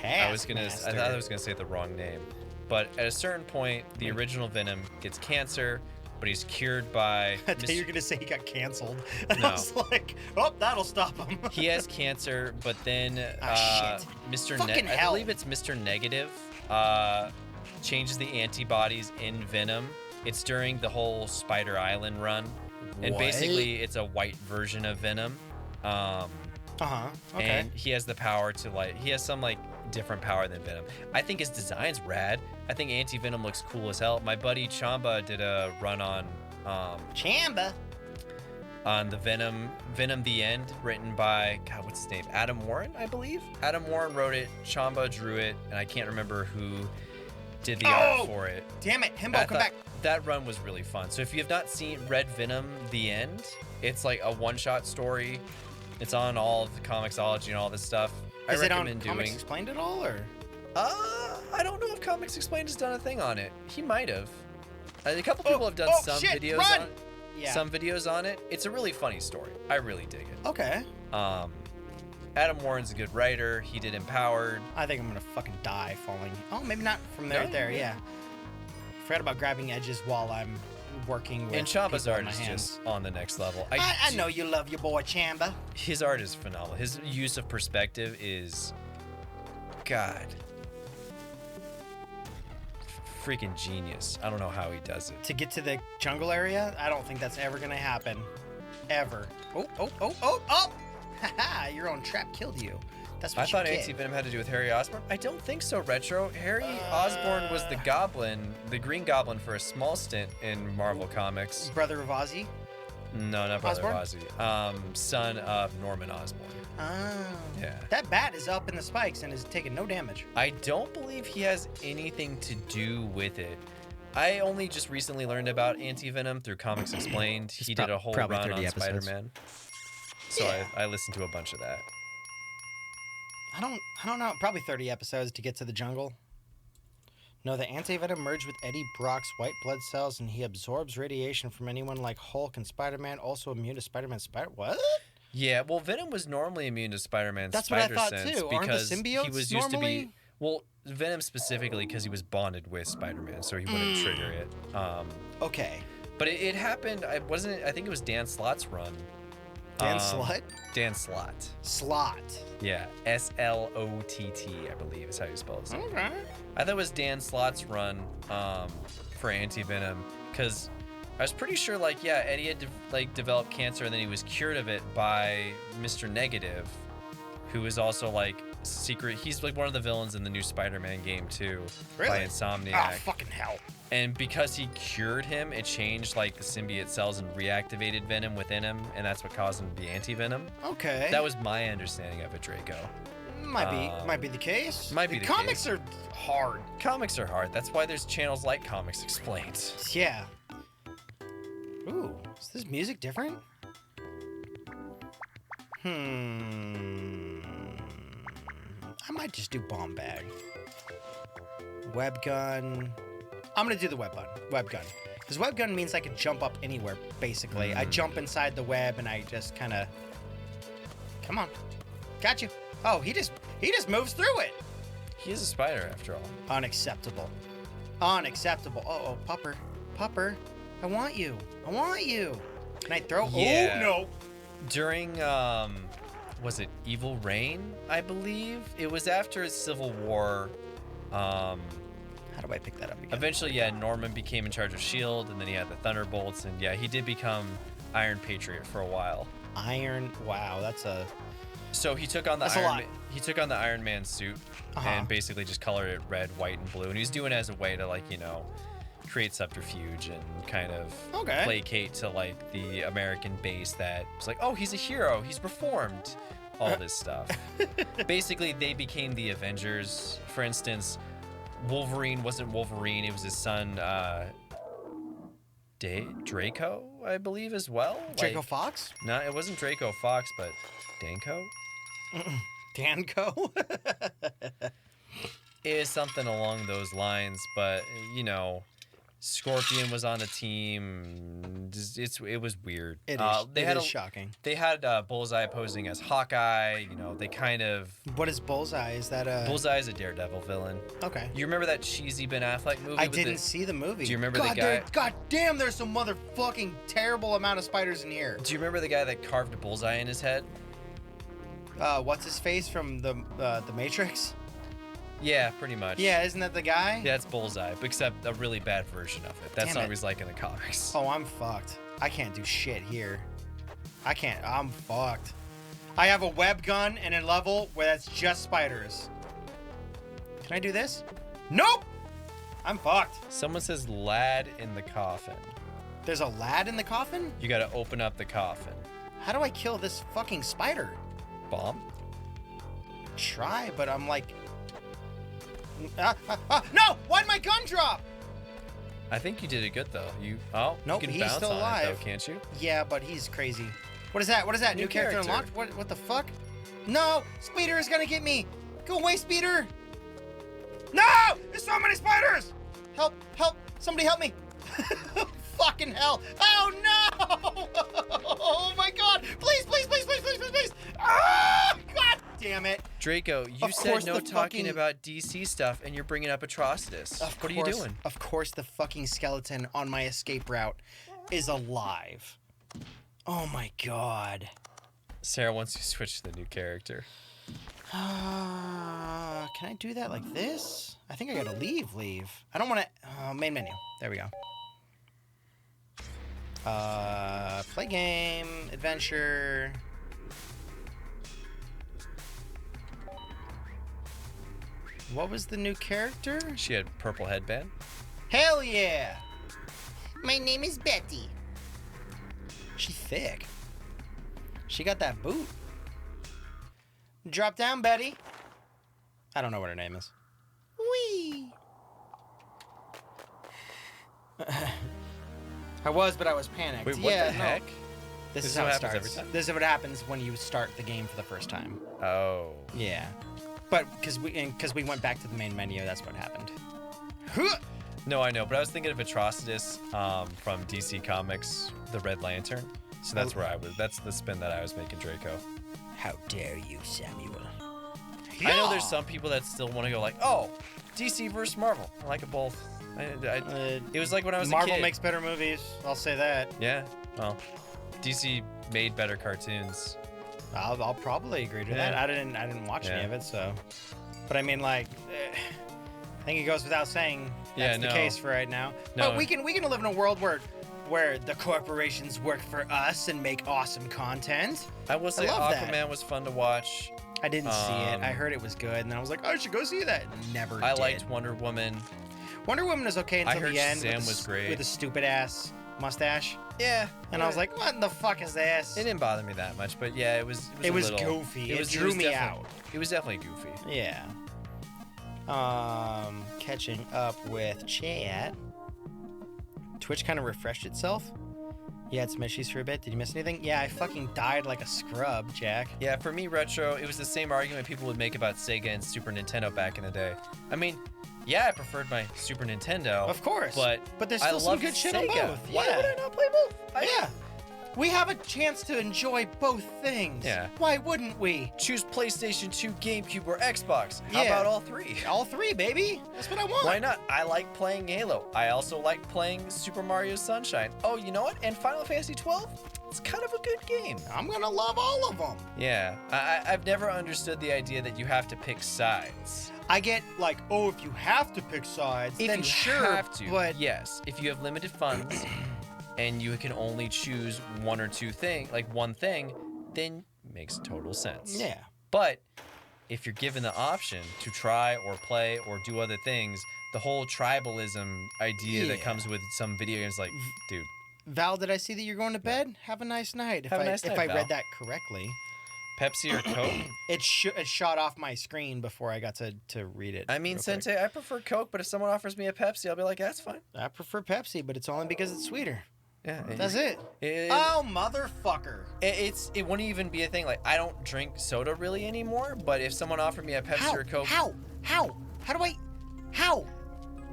I thought I was gonna say the wrong name. But at a certain point, the original Venom gets cancer, but he's cured by... I thought you were going to say he got canceled. No. I was like, oh, that'll stop him. He has cancer, but then shit. Mr. Fucking I hell. believe it's Mr. Negative, changes the antibodies in Venom. It's during the whole Spider Island run. And What? basically, it's a white version of Venom. Okay. And he has the power to, like, he has some, like, different power than Venom. I think his design's rad. I think Anti-Venom looks cool as hell. My buddy Chamba did a run on Chamba. on the Venom The End, written by, God, what's his name? Adam Warren, I believe. Adam Warren wrote it, Chamba drew it, and I can't remember who did the art for it. Damn it, Himbo, come back. That run was really fun. So if you have not read Venom The End, it's like a one-shot story. It's on all of the Comixology and all this stuff. Is I it on recommend Comics doing. Explained at all, or? I don't know if Comics Explained has done a thing on it. He might have. A couple people have done some videos on it. Yeah. Some videos on it. It's a really funny story. I really dig it. Okay. Adam Warren's a good writer. He did Empowered. I think I'm gonna fucking die falling. Oh, maybe not from there. Yeah. Forgot about grabbing edges while I'm working with. And Chamba's people in art my is hands. just on the next level. I know you love your boy Chamba. His art is phenomenal. His use of perspective is, God, freaking genius. I don't know how he does it. To get to the jungle area, I don't think that's ever gonna happen. Ever. Oh. Haha, your own trap killed you. That's what I you thought get. Anti-Venom had to do with Harry Osborn. I don't think so, Retro. Harry Osborn was the Goblin, the Green Goblin, for a small stint in Marvel Comics. Brother of Ozzy? No, not Brother Osborn? of Ozzy. Son of Norman Osborn. Oh. Yeah. That bat is up in the spikes and is taking no damage. I don't believe he has anything to do with it. I only just recently learned about Anti-Venom through Comics Explained. He did a whole probably run 30 on episodes. Spider-Man. So Yeah. I listened to a bunch of that. I don't know. Probably 30 episodes to get to the jungle. No, the anti-venom merged with Eddie Brock's white blood cells, and he absorbs radiation from anyone like Hulk and Spider-Man, also immune to Spider-Man's spider. What? Yeah, well, Venom was normally immune to Spider-Man's That's spider what I thought sense too. Aren't the because symbiotes he was used normally? to be. Well, Venom specifically because he was bonded with Spider-Man, so he wouldn't trigger it. Okay. But it happened. I think it was Dan Slott's run. Dan Slott? Dan Slott. Slot. Yeah, Slott, I believe is how you spell his name. Okay. I thought it was Dan Slott's run for Anti-Venom because I was pretty sure, like, yeah, Eddie had developed cancer and then he was cured of it by Mr. Negative, who is also like secret. He's like one of the villains in the new Spider-Man game too, Really? by Insomniac. Ah, fucking hell. And because he cured him, it changed like the symbiote cells and reactivated Venom within him, and that's what caused him to be Anti-Venom. Okay. That was my understanding of it, Draco. Might be the case. Might be the comics case. are hard. Comics are hard. That's why there's channels like Comics Explained. Yeah. Ooh, is this music different? I might just do bomb bag. Web gun. I'm gonna do the web gun. Because web gun means I can jump up anywhere, basically. I jump inside the web and I just kind of... Come on. Got you. Oh, he just moves through it. He is a spider, after all. Unacceptable. Unacceptable. Oh, Pupper. Pupper. I want you. Can I throw? Yeah. Oh, no. During, was it Evil Reign, I believe? It was after Civil War. How do I pick that up again? Eventually, yeah, Norman became in charge of S.H.I.E.L.D., and then he had the Thunderbolts, and yeah, he did become Iron Patriot for a while. Wow, that's a... So he took on the That's a Iron lot. he took on the Iron Man suit and basically just colored it red, white, and blue. And he was doing it as a way to, like, you know, create subterfuge and kind of placate to, like, the American base that was like, oh, he's a hero, he's reformed, all this stuff. Basically, they became the Avengers. For instance, Wolverine wasn't Wolverine, it was his son, Draco, I believe, as well. Draco Like, Fox? no, it wasn't Draco Fox, but Danko? Danko? It is something along those lines, but, you know, Scorpion was on the team. It was weird. It is shocking. They had Bullseye posing as Hawkeye. You know, they kind of... What is Bullseye? Is that a... Bullseye is a Daredevil villain. Okay. You remember that cheesy Ben Affleck movie? I didn't see the movie. Do you remember the guy... God damn, there's some motherfucking terrible amount of spiders in here. Do you remember the guy that carved a bullseye in his head? What's his face from the Matrix? Yeah, pretty much. Yeah, isn't that the guy? Yeah, it's Bullseye, except a really bad version of it. That's Damn not it. what he's like in the comics. Oh, I'm fucked. I can't do shit here. I'm fucked. I have a web gun and a level where that's just spiders. Can I do this? Nope! I'm fucked. Someone says lad in the coffin. There's a lad in the coffin? You gotta open up the coffin. How do I kill this fucking spider? Bomb? Try, but I'm like... No! Why'd my gun drop? I think you did it good though. Nope, you can he's bounce still on alive. it though, can't you? Yeah, but he's crazy. What is that? What is that? New character unlocked? What the fuck? No! Speeder is gonna get me! Go away, Speeder! No! There's so many spiders! Help! Help! Somebody help me! Fucking hell! Oh no! Oh my god! Please, please, please, please, please, please, please! Ah! God damn it! Draco, you Of said course no the talking fucking- about DC stuff, and you're bringing up Atrocitus. What are you doing? Of course the fucking skeleton on my escape route is alive. Oh my god. Sarah wants you to switch to the new character. Can I do that like this? I think I gotta leave. I don't wanna... main menu. There we go. Play game, adventure... What was the new character? She had purple headband. Hell yeah! My name is Betty. She's thick. She got that boot. Drop down, Betty. I don't know what her name is. Whee! I was panicked. Wait, what the heck? This is what how it happens starts. every time? This is what happens when you start the game for the first time. Oh. Yeah. But because we went back to the main menu, that's what happened. No, I know, but I was thinking of Atrocitus from DC Comics, the Red Lantern. So that's where I was. That's the spin that I was making, Draco. How dare you, Samuel? I know there's some people that still want to go like, oh, DC versus Marvel. I like it both. It was like when I was a kid. Marvel makes better movies. I'll say that. Yeah. Well, DC made better cartoons. I'll probably agree to that. I didn't watch any of it, so. But I mean, like, I think it goes without saying that's the case for right now. No. But we can live in a world where the corporations work for us and make awesome content. I will say Aquaman was fun to watch. I didn't see it. I heard it was good, and then I was like, oh, I should go see that. Never did. I liked Wonder Woman. Wonder Woman was okay until the end. Sam was great. With a stupid ass mustache. Yeah. And I was like, what the fuck is this? It didn't bother me that much, but yeah, it was goofy. It drew me out. It was definitely goofy. Yeah. Catching up with chat. Twitch kind of refreshed itself. You had some issues for a bit. Did you miss anything? Yeah, I fucking died like a scrub, Jack. Yeah, for me, Retro, it was the same argument people would make about Sega and Super Nintendo back in the day. I mean, yeah, I preferred my Super Nintendo. Of course. But there's still some good shit on both. Why would I not play both? Yeah. We have a chance to enjoy both things. Yeah. Why wouldn't we? Choose PlayStation 2, GameCube, or Xbox. How about all three? All three, baby. That's what I want. Why not? I like playing Halo. I also like playing Super Mario Sunshine. Oh, you know what? And Final Fantasy 12? It's kind of a good game. I'm gonna love all of them. Yeah. I've never understood the idea that you have to pick sides. I get like, oh, if you have to pick sides, if then you sure, have to, but yes. If you have limited funds and you can only choose one or two things, like one thing, then it makes total sense. Yeah. But if you're given the option to try or play or do other things, the whole tribalism idea that comes with some video games, like, dude. Val, did I see that you're going to bed? Have a nice night. Have a nice night, If I Val. read that correctly. Pepsi or Coke? It shot off my screen before I got to read it. I mean, Sensei, I prefer Coke, but if someone offers me a Pepsi, I'll be like, that's fine. I prefer Pepsi, but it's only because it's sweeter. Yeah. That's it. Oh, motherfucker. It wouldn't even be a thing. Like, I don't drink soda really anymore, but if someone offered me a Pepsi or Coke... How?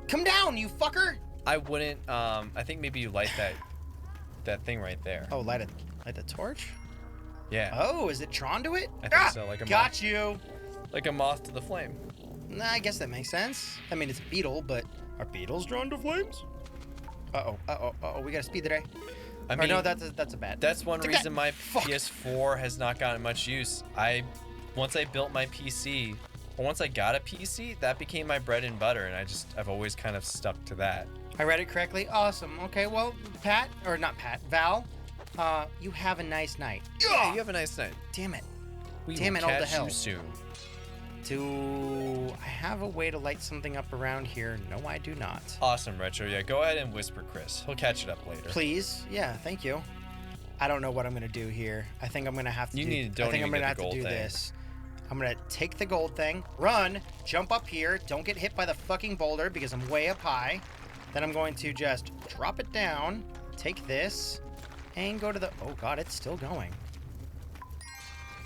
Come down, you fucker. I wouldn't, I think maybe you light that thing right there. Oh, light the torch? Yeah. Oh, is it drawn to it? I think so, like a got moth. you. Like a moth to the flame. Nah, I guess that makes sense. I mean, it's a beetle, but are beetles drawn to flames? Uh-oh, we gotta speed today. I mean, no, that's a bad. That's one reason my PS4 has not gotten much use. Once I built my PC, or once I got a PC, that became my bread and butter, and I've always kind of stuck to that. I read it correctly? Awesome. Okay, well, Val, you have a nice night. Yeah, you have a nice night. Damn it. We Damn will it, all the catch hell. you soon. Do I have a way to light something up around here? No, I do not. Awesome, Retro. Yeah, go ahead and whisper Chris. He'll catch it up later. Please. Yeah, thank you. I don't know what I'm going to do here. I think I'm going to have to do this. I'm going to take the gold thing, run, jump up here, don't get hit by the fucking boulder because I'm way up high. Then I'm going to just drop it down, take this, and go to the... Oh, God, it's still going.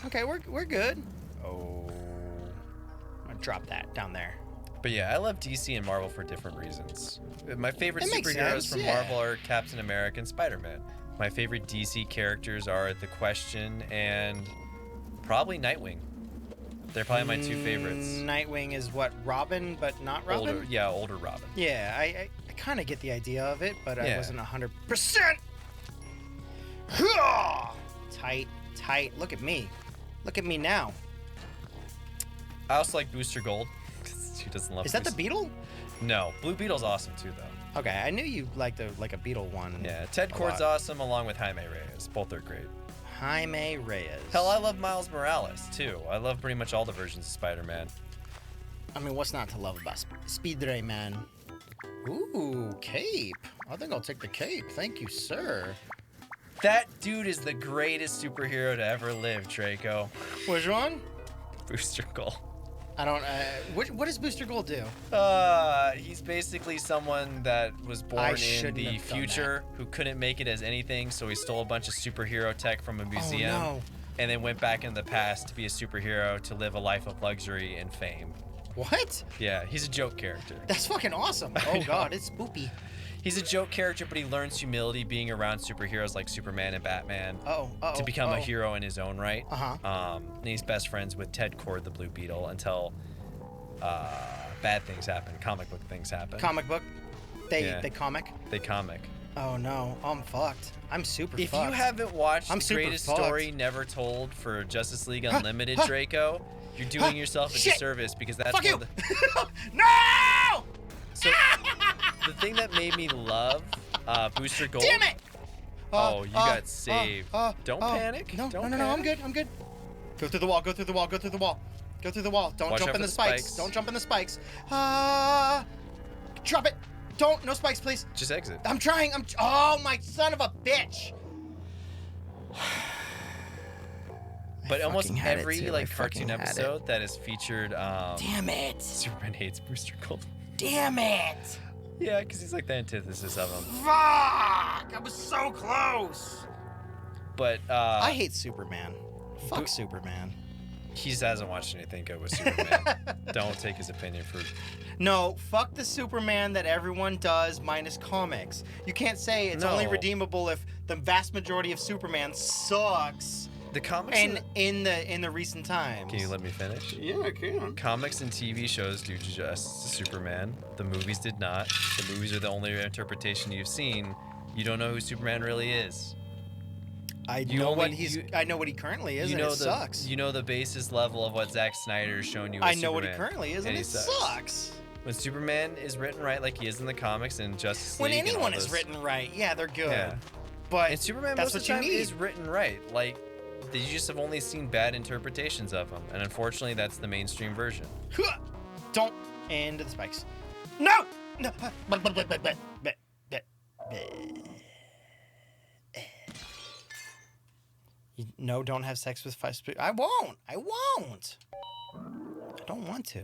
Okay, we're good. Oh... I'm going to drop that down there. But yeah, I love DC and Marvel for different reasons. My favorite superheroes from yeah. Marvel are Captain America and Spider-Man. My favorite DC characters are The Question and probably Nightwing. They're probably my two favorites. Nightwing is what, Robin, but not Robin? Older Robin. Yeah, I kind of get the idea of it, but I wasn't 100%. Tight. Look at me. Look at me now. I also like Booster Gold. She doesn't love. Is that the Beetle? No, Blue Beetle's awesome too, though. Okay, I knew you liked a Beetle one. Yeah, Ted Kord's awesome, along with Jaime Reyes. Both are great. Jaime Reyes. Hell, I love Miles Morales too. I love pretty much all the versions of Spider-Man. I mean, what's not to love about Speedray Man? Ooh, cape. I think I'll take the cape. Thank you, sir. That dude is the greatest superhero to ever live, Draco. Which one? Booster Gold. I don't. What does Booster Gold do? He's basically someone that was born in the future who couldn't make it as anything, so he stole a bunch of superhero tech from a museum. Oh, no. and then went back in the past to be a superhero to live a life of luxury and fame. What? Yeah, he's a joke character. That's fucking awesome. Oh god, it's spoopy. He's a joke character, but he learns humility being around superheroes like Superman and Batman to become a hero in his own right. And he's best friends with Ted Kord, the Blue Beetle, until bad things happen. Comic book things happen. Comic book? They comic? They comic. Oh no, I'm fucked. I'm super If fucked. you haven't watched I'm the super greatest fucked. story never told for Justice League Unlimited, Draco, you're doing yourself a disservice because that's Fuck one you! of the... No! So, the thing that made me love Booster Gold... Damn it! Oh, you got saved. Don't panic. No, Don't no, panic. I'm good. I'm good. Go through the wall. Go through the wall. Go through the wall. Go through the wall. Don't Watch jump out in for the spikes. Don't jump in the spikes. Drop it. Don't. No spikes, please. Just exit. I'm trying. Oh, my son of a bitch. But almost fucking had it, every too. like I fucking cartoon had it. episode that is featured Damn it. Superman hates Booster Gold. Damn it. Yeah, because he's like the antithesis of him. Fuck. I was so close. But I hate Superman. Fuck Superman. he just hasn't watched anything good with Superman. Don't take his opinion for... No, fuck the Superman that everyone does minus comics. You can't say it's only redeemable if the vast majority of Superman sucks. The comics in the recent times. Can you let me finish? Yeah, I can. Comics and TV shows do justice to Superman. The movies did not. The movies are the only interpretation you've seen. You don't know who Superman really is. I know what he currently is, and it sucks. You know the basis level of what Zack Snyder has shown you as I know Superman, what he currently is, and it sucks. When Superman is written right like he is in the comics and Justice When League anyone is written right, yeah, they're good. Yeah. But and Superman that's most of what the time you need. is written right. Like, you just have only seen bad interpretations of him. And unfortunately, that's the mainstream version. Don't into the spikes. No! No! No, don't have sex with five spikes. I won't. I don't want to.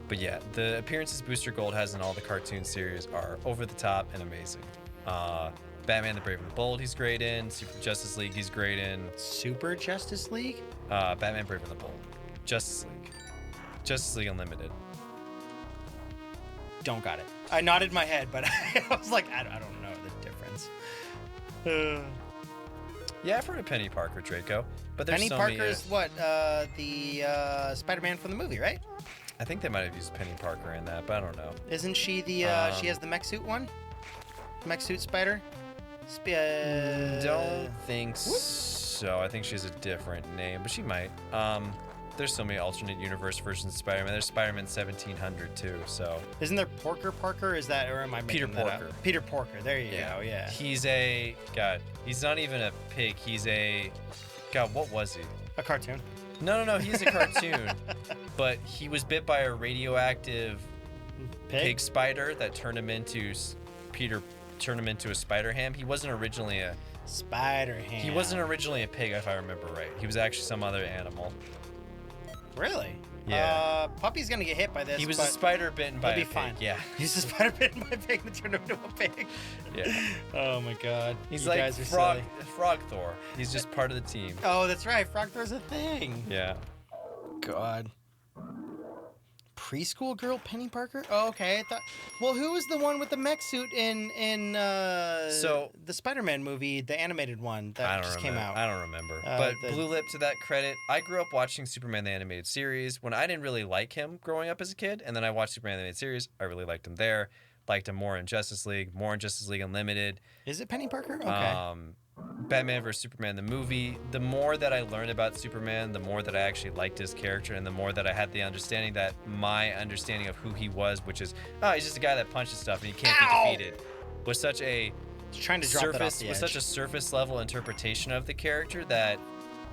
But yeah, the appearances Booster Gold has in all the cartoon series are over the top and amazing. Batman the Brave and the Bold, he's great in. Super Justice League, he's great in. Super Justice League? Batman Brave and the Bold. Justice League. Justice League Unlimited. Don't got it. I nodded my head, but I was like, I don't know the difference. Yeah, I've heard of Penny Parker, Draco. But there's Penny so Parker's many, what? The Spider-Man from the movie, right? I think they might have used Penny Parker in that, but I don't know. Isn't she the? She has the mech suit one. Mech suit spider. Don't think so. I think she has a different name, but she might. There's so many alternate universe versions of Spider-Man. There's Spider-Man 1700 too. So. Isn't there Porker Parker? Is that, or am I making Peter that Porker? Up? Peter Porker. There you go. Yeah. He's a God. He's not even a pig. He's a God. What was he? A cartoon. No. He's a cartoon, but he was bit by a radioactive pig spider that turned him into Turned him into a spider ham. He wasn't originally a spider ham. He wasn't originally a pig, if I remember right. He was actually some other animal. Really? Yeah. Puppy's gonna get hit by this. He was a spider bitten by a pig. Fine. Yeah. He's a spider bitten by a pig that turned him into a pig. Yeah. Oh my God. He's you like guys are Frog Thor. He's just part of the team. Oh, that's right. Frog Thor's a thing. Yeah. God. Preschool girl Penny Parker? Oh, okay. I thought. Well, who was the one with the mech suit in the Spider-Man movie, the animated one that just came out? I don't remember. But Blue Lip, to that credit, I grew up watching Superman the animated series when I didn't really like him growing up as a kid, and then I watched Superman the animated series. I really liked him there. Liked him more in Justice League, more in Justice League Unlimited. Is it Penny Parker? Okay. Batman vs. Superman, the movie, the more that I learned about Superman, the more that I actually liked his character, and the more that I had the understanding that my understanding of who he was, which is, he's just a guy that punches stuff and he can't be defeated, was such a such a surface level interpretation of the character that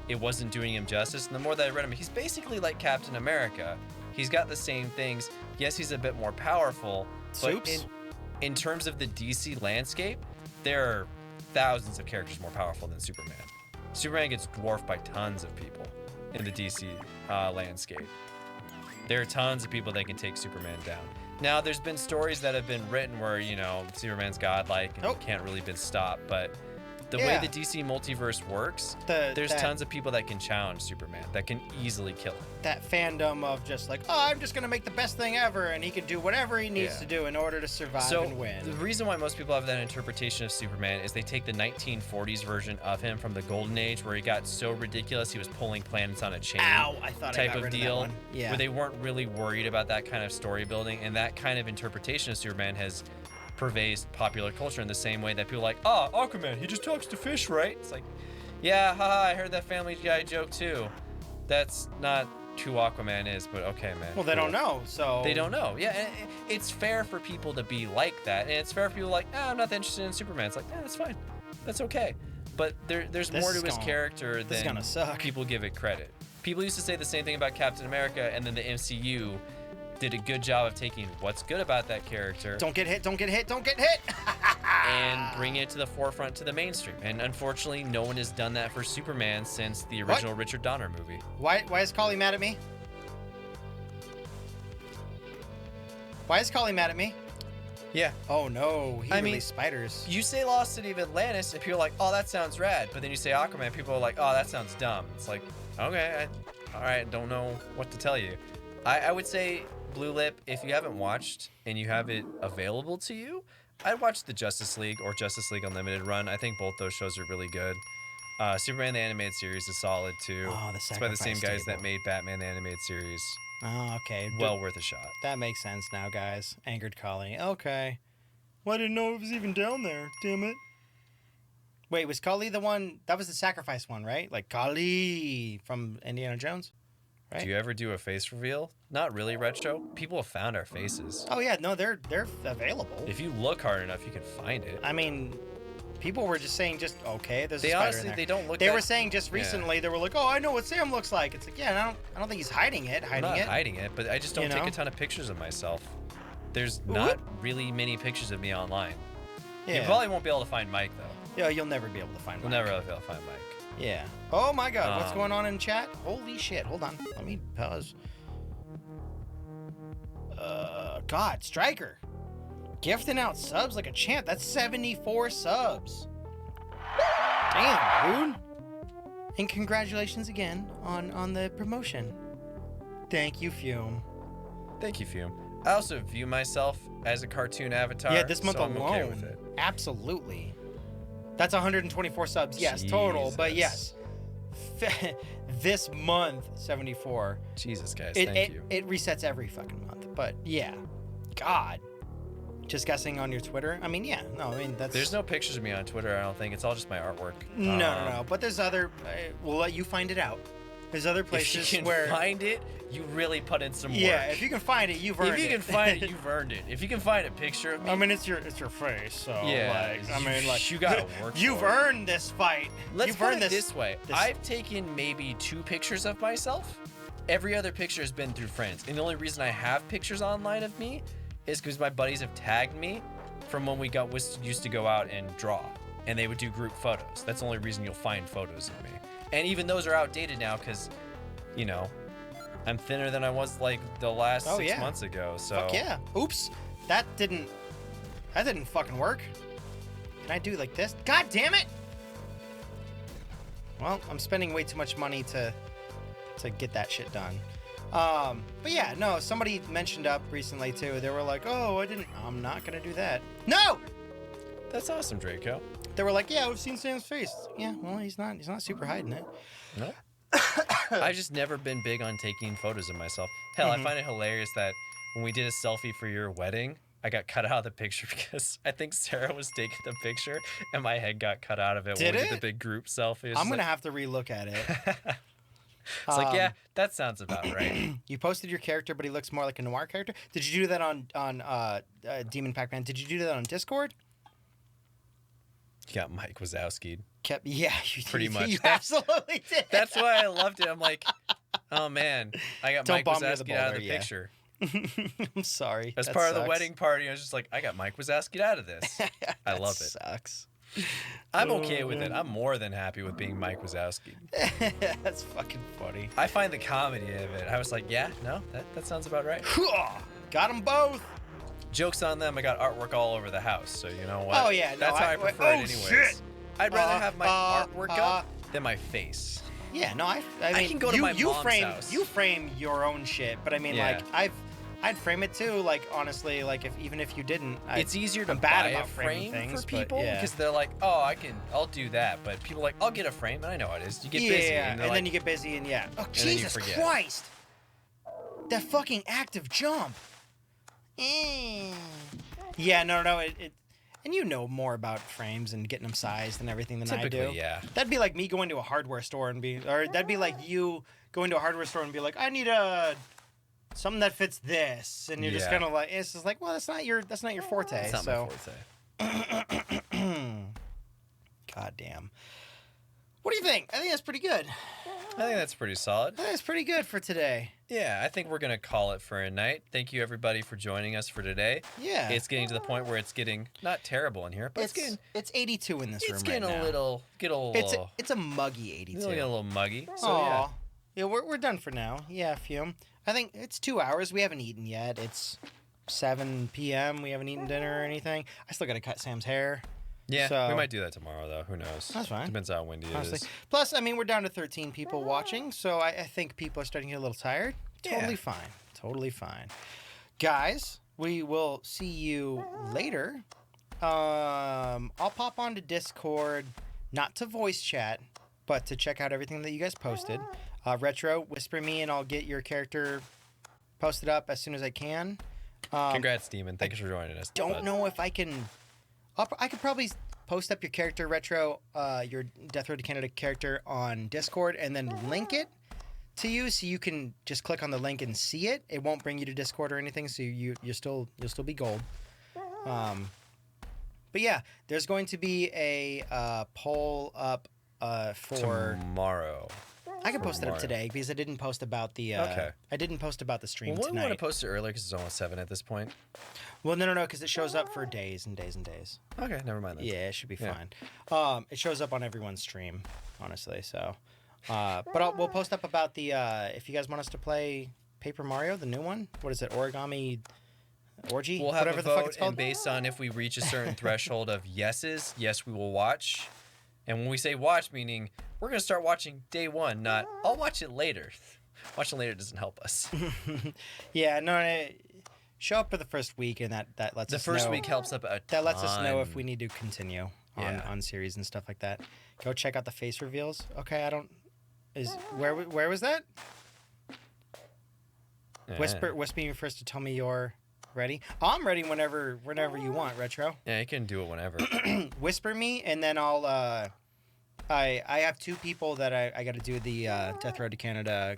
it wasn't doing him justice. And the more that I read him, he's basically like Captain America. He's got the same things. Yes, he's a bit more powerful, but in terms of the DC landscape, there are thousands of characters more powerful than Superman. Superman gets dwarfed by tons of people in the DC landscape. There are tons of people that can take Superman down. Now, there's been stories that have been written where, Superman's godlike and can't really be stopped, but The way the DC multiverse works, there's tons of people that can challenge Superman, that can easily kill him. That fandom of just like, oh, I'm just going to make the best thing ever, and he can do whatever he needs to do in order to survive and win. The reason why most people have that interpretation of Superman is they take the 1940s version of him from the Golden Age, where he got so ridiculous he was pulling planets on a chain. Ow, I thought I type got of rid deal, of that one. Yeah. where they weren't really worried about that kind of story building, and that kind of interpretation of Superman has pervades popular culture in the same way that people are like, oh, Aquaman, he just talks to fish, right? It's like, yeah, haha, I heard that Family Guy joke too. That's not who Aquaman is, but okay, man. Well, they don't know, so... They don't know. Yeah, and it's fair for people to be like that, and it's fair for people like, I'm not that interested in Superman. It's like, that's fine. That's okay. But there's more to his character than people give it credit. People used to say the same thing about Captain America, and then the MCU did a good job of taking what's good about that character. Don't get hit, don't get hit, don't get hit! And bring it to the forefront to the mainstream. And unfortunately, no one has done that for Superman since the original Richard Donner movie. Why is Collie mad at me? Why is Collie mad at me? Yeah. Oh no, he released spiders. You say Lost City of Atlantis, and people are like, oh, that sounds rad. But then you say Aquaman, people are like, oh, that sounds dumb. It's like, okay, all right, don't know what to tell you. I would say Blue Lip, if you haven't watched and you have it available to you, I'd watch the Justice League or Justice League Unlimited run. I think both those shows are really good. Superman the Animated Series is solid too. Oh, it's by the same guys that made Batman the Animated Series. Oh, okay. Well worth a shot. That makes sense now, guys. Angered Collie. Okay. Well, I didn't know it was even down there. Damn it. Wait, was Collie the one? That was the sacrifice one, right? Like Collie from Indiana Jones? Right? Do you ever do a face reveal? Not really, Retro. People have found our faces. Oh yeah, no, they're available. If you look hard enough, you can find it. I mean, people were just saying okay, there's a they spider honestly, in there. They don't look. They were saying just recently, they were like, oh, I know what Sam looks like. It's like, yeah, I don't think he's hiding it. I'm not hiding it, but I just don't take a ton of pictures of myself. There's not really many pictures of me online. Yeah. You probably won't be able to find Mike though. Yeah, you'll never be able to find Mike. You'll never be able to find Mike. Yeah. Oh my God, what's going on in chat? Holy shit! Hold on, let me pause. God, Striker, gifting out subs like a champ. That's 74 subs. Damn, dude. And congratulations again on the promotion. Thank you, Fume. Thank you, Fume. I also view myself as a cartoon avatar. Yeah, this month alone. I'm okay with it. Absolutely. That's 124 subs. Yes, total. But yes, this month 74. Jesus, guys, thank you. It resets every fucking month. But yeah, God. Just guessing on your Twitter. I mean, yeah. No, I mean that's. There's no pictures of me on Twitter. I don't think it's all just my artwork. No. But there's other. We'll let you find it out. There's other places if you can where find it, you really put in some work. Yeah, if you can find it, you've earned it. If you can find it, you've earned it. If you can find a picture of me, I mean, it's your face, so yeah. Like, I mean, like you gotta work. You've earned this fight. Let's put it this way. I've taken maybe 2 pictures of myself. Every other picture has been through friends, and the only reason I have pictures online of me is because my buddies have tagged me from when we used to go out and draw, and they would do group photos. That's the only reason you'll find photos of me. And even those are outdated now because, you know, I'm thinner than I was like the last 6 months ago. So fuck yeah. Oops, that didn't fucking work. Can I do like this? God damn it! Well, I'm spending way too much money to get that shit done. But yeah, no, somebody mentioned up recently too. They were like, oh, I'm not gonna do that. No! That's awesome, Draco. They were like, yeah, we've seen Sam's face. Yeah, well, he's not super hiding it. No. I've just never been big on taking photos of myself. Hell, I find it hilarious that when we did a selfie for your wedding, I got cut out of the picture because I think Sarah was taking the picture and my head got cut out of it when we did the big group selfie. I'm gonna have to relook at it. It's like, yeah, that sounds about right. You posted your character, but he looks more like a noir character. Did you do that on Demon Pac-Man? Did you do that on Discord? You got Mike Wazowski. Yeah, pretty much. You absolutely did. That's why I loved it. I'm like, oh man, I got Mike Wazowski out of the picture. I'm sorry. As part of the wedding party, I was just like, I got Mike Wazowski out of this. I love it. Sucks. I'm okay with it. I'm more than happy with being Mike Wazowski. That's fucking funny. I find the comedy of it. I was like, yeah, no, that sounds about right. Got them both. Joke's on them. I got artwork all over the house, so you know what? Oh yeah, that's how I prefer it anyways. Shit. I'd rather have my artwork up than my face. Yeah, no, I mean, I can go to my mom's house. You frame your own shit, but I mean, Yeah. like, I'd frame it too. Like, honestly, like, even if you didn't, It's easier to I'm bad buy about a framing frame things, for but people yeah. because they're like, oh, I'll do that. But people are like, I'll get a frame, and I know how it is. You get busy, and they're then like, you get busy, and yeah. Oh, then you Jesus forget. Christ! That fucking active jump. Yeah, no, it, and you know more about frames and getting them sized and everything than I do. Typically, yeah. That'd be like me going to a hardware store or that'd be like you going to a hardware store and be like, I need something that fits this, and you're just Yeah. kind of like, it's just like, well, that's not your forte. It's not so. my forte. God damn. What do you think? I think that's pretty good. I think that's pretty solid. I think that's pretty good for today. Yeah, I think we're going to call it for a night. Thank you, everybody, for joining us for today. Yeah. It's getting to the point where it's getting not terrible in here, but it's 82 in this room it's getting right a now. little, It's a muggy 82. a little muggy. So, Aw. Yeah, we're done for now. Yeah, Fume. I think it's 2 hours. We haven't eaten yet. It's 7 p.m. We haven't eaten dinner or anything. I still got to cut Sam's hair. Yeah, So- we might do that tomorrow, though. Who knows? That's fine. Depends how windy Honestly. it is. Plus, I mean, we're down to 13 people watching, so I think people are starting to get a little tired. Totally Yeah. fine. Totally fine. Guys, we will see you later. I'll pop onto Discord, not to voice chat, but to check out everything that you guys posted. Retro, whisper me, and I'll get your character posted up as soon as I can. Congrats, Demon. Thanks for joining us. Don't bud. know if I can. I could probably post up your character, Retro, your Death Road to Canada character on Discord, and then link it to you, so you can just click on the link and see it. It won't bring you to Discord or anything, so you'll still be gold. But yeah, there's going to be a poll up for tomorrow. I can post it up tomorrow. today because I didn't post about the Okay. I didn't post about the stream Well, we tonight. want to post it earlier because it's almost 7 at this point. Well, no, because it shows up for days and days and days. Okay, never mind then. Yeah, it should be Yeah. fine. It shows up on everyone's stream, honestly. So, but we'll post up about the if you guys want us to play Paper Mario, the new one. What is it? Origami Orgy? We'll have whatever a the vote, fuck it's called. and based on if we reach a certain threshold of yeses, yes, we will watch. And when we say watch, meaning we're going to start watching day one, not I'll watch it later. Watching later doesn't help us. Yeah, no, show up for the first week, and that lets The us first know. week helps up a That lets us know if ton. we need to continue Yeah. on series and stuff like that. Go check out the face reveals. Okay, where was that? Yeah. Whisper me first to tell me you're ready. I'm ready whenever you want, Retro. Yeah, you can do it whenever. Whisper me, and then I'll I have 2 people that I got to do the Death Road to Canada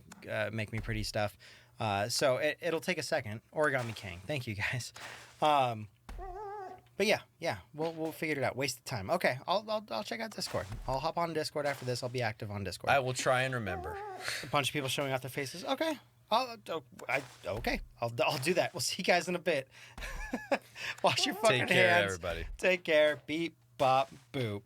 Make Me Pretty stuff. So it'll take a second. Origami King. Thank you guys. But yeah, we'll figure it out. Waste of time. Okay, I'll check out Discord. I'll hop on Discord after this. I'll be active on Discord. I will try and remember. A bunch of people showing off their faces. Okay. I'll do that. We'll see you guys in a bit. Wash your fucking Take care, hands. everybody. Take care. Beep, bop, boop.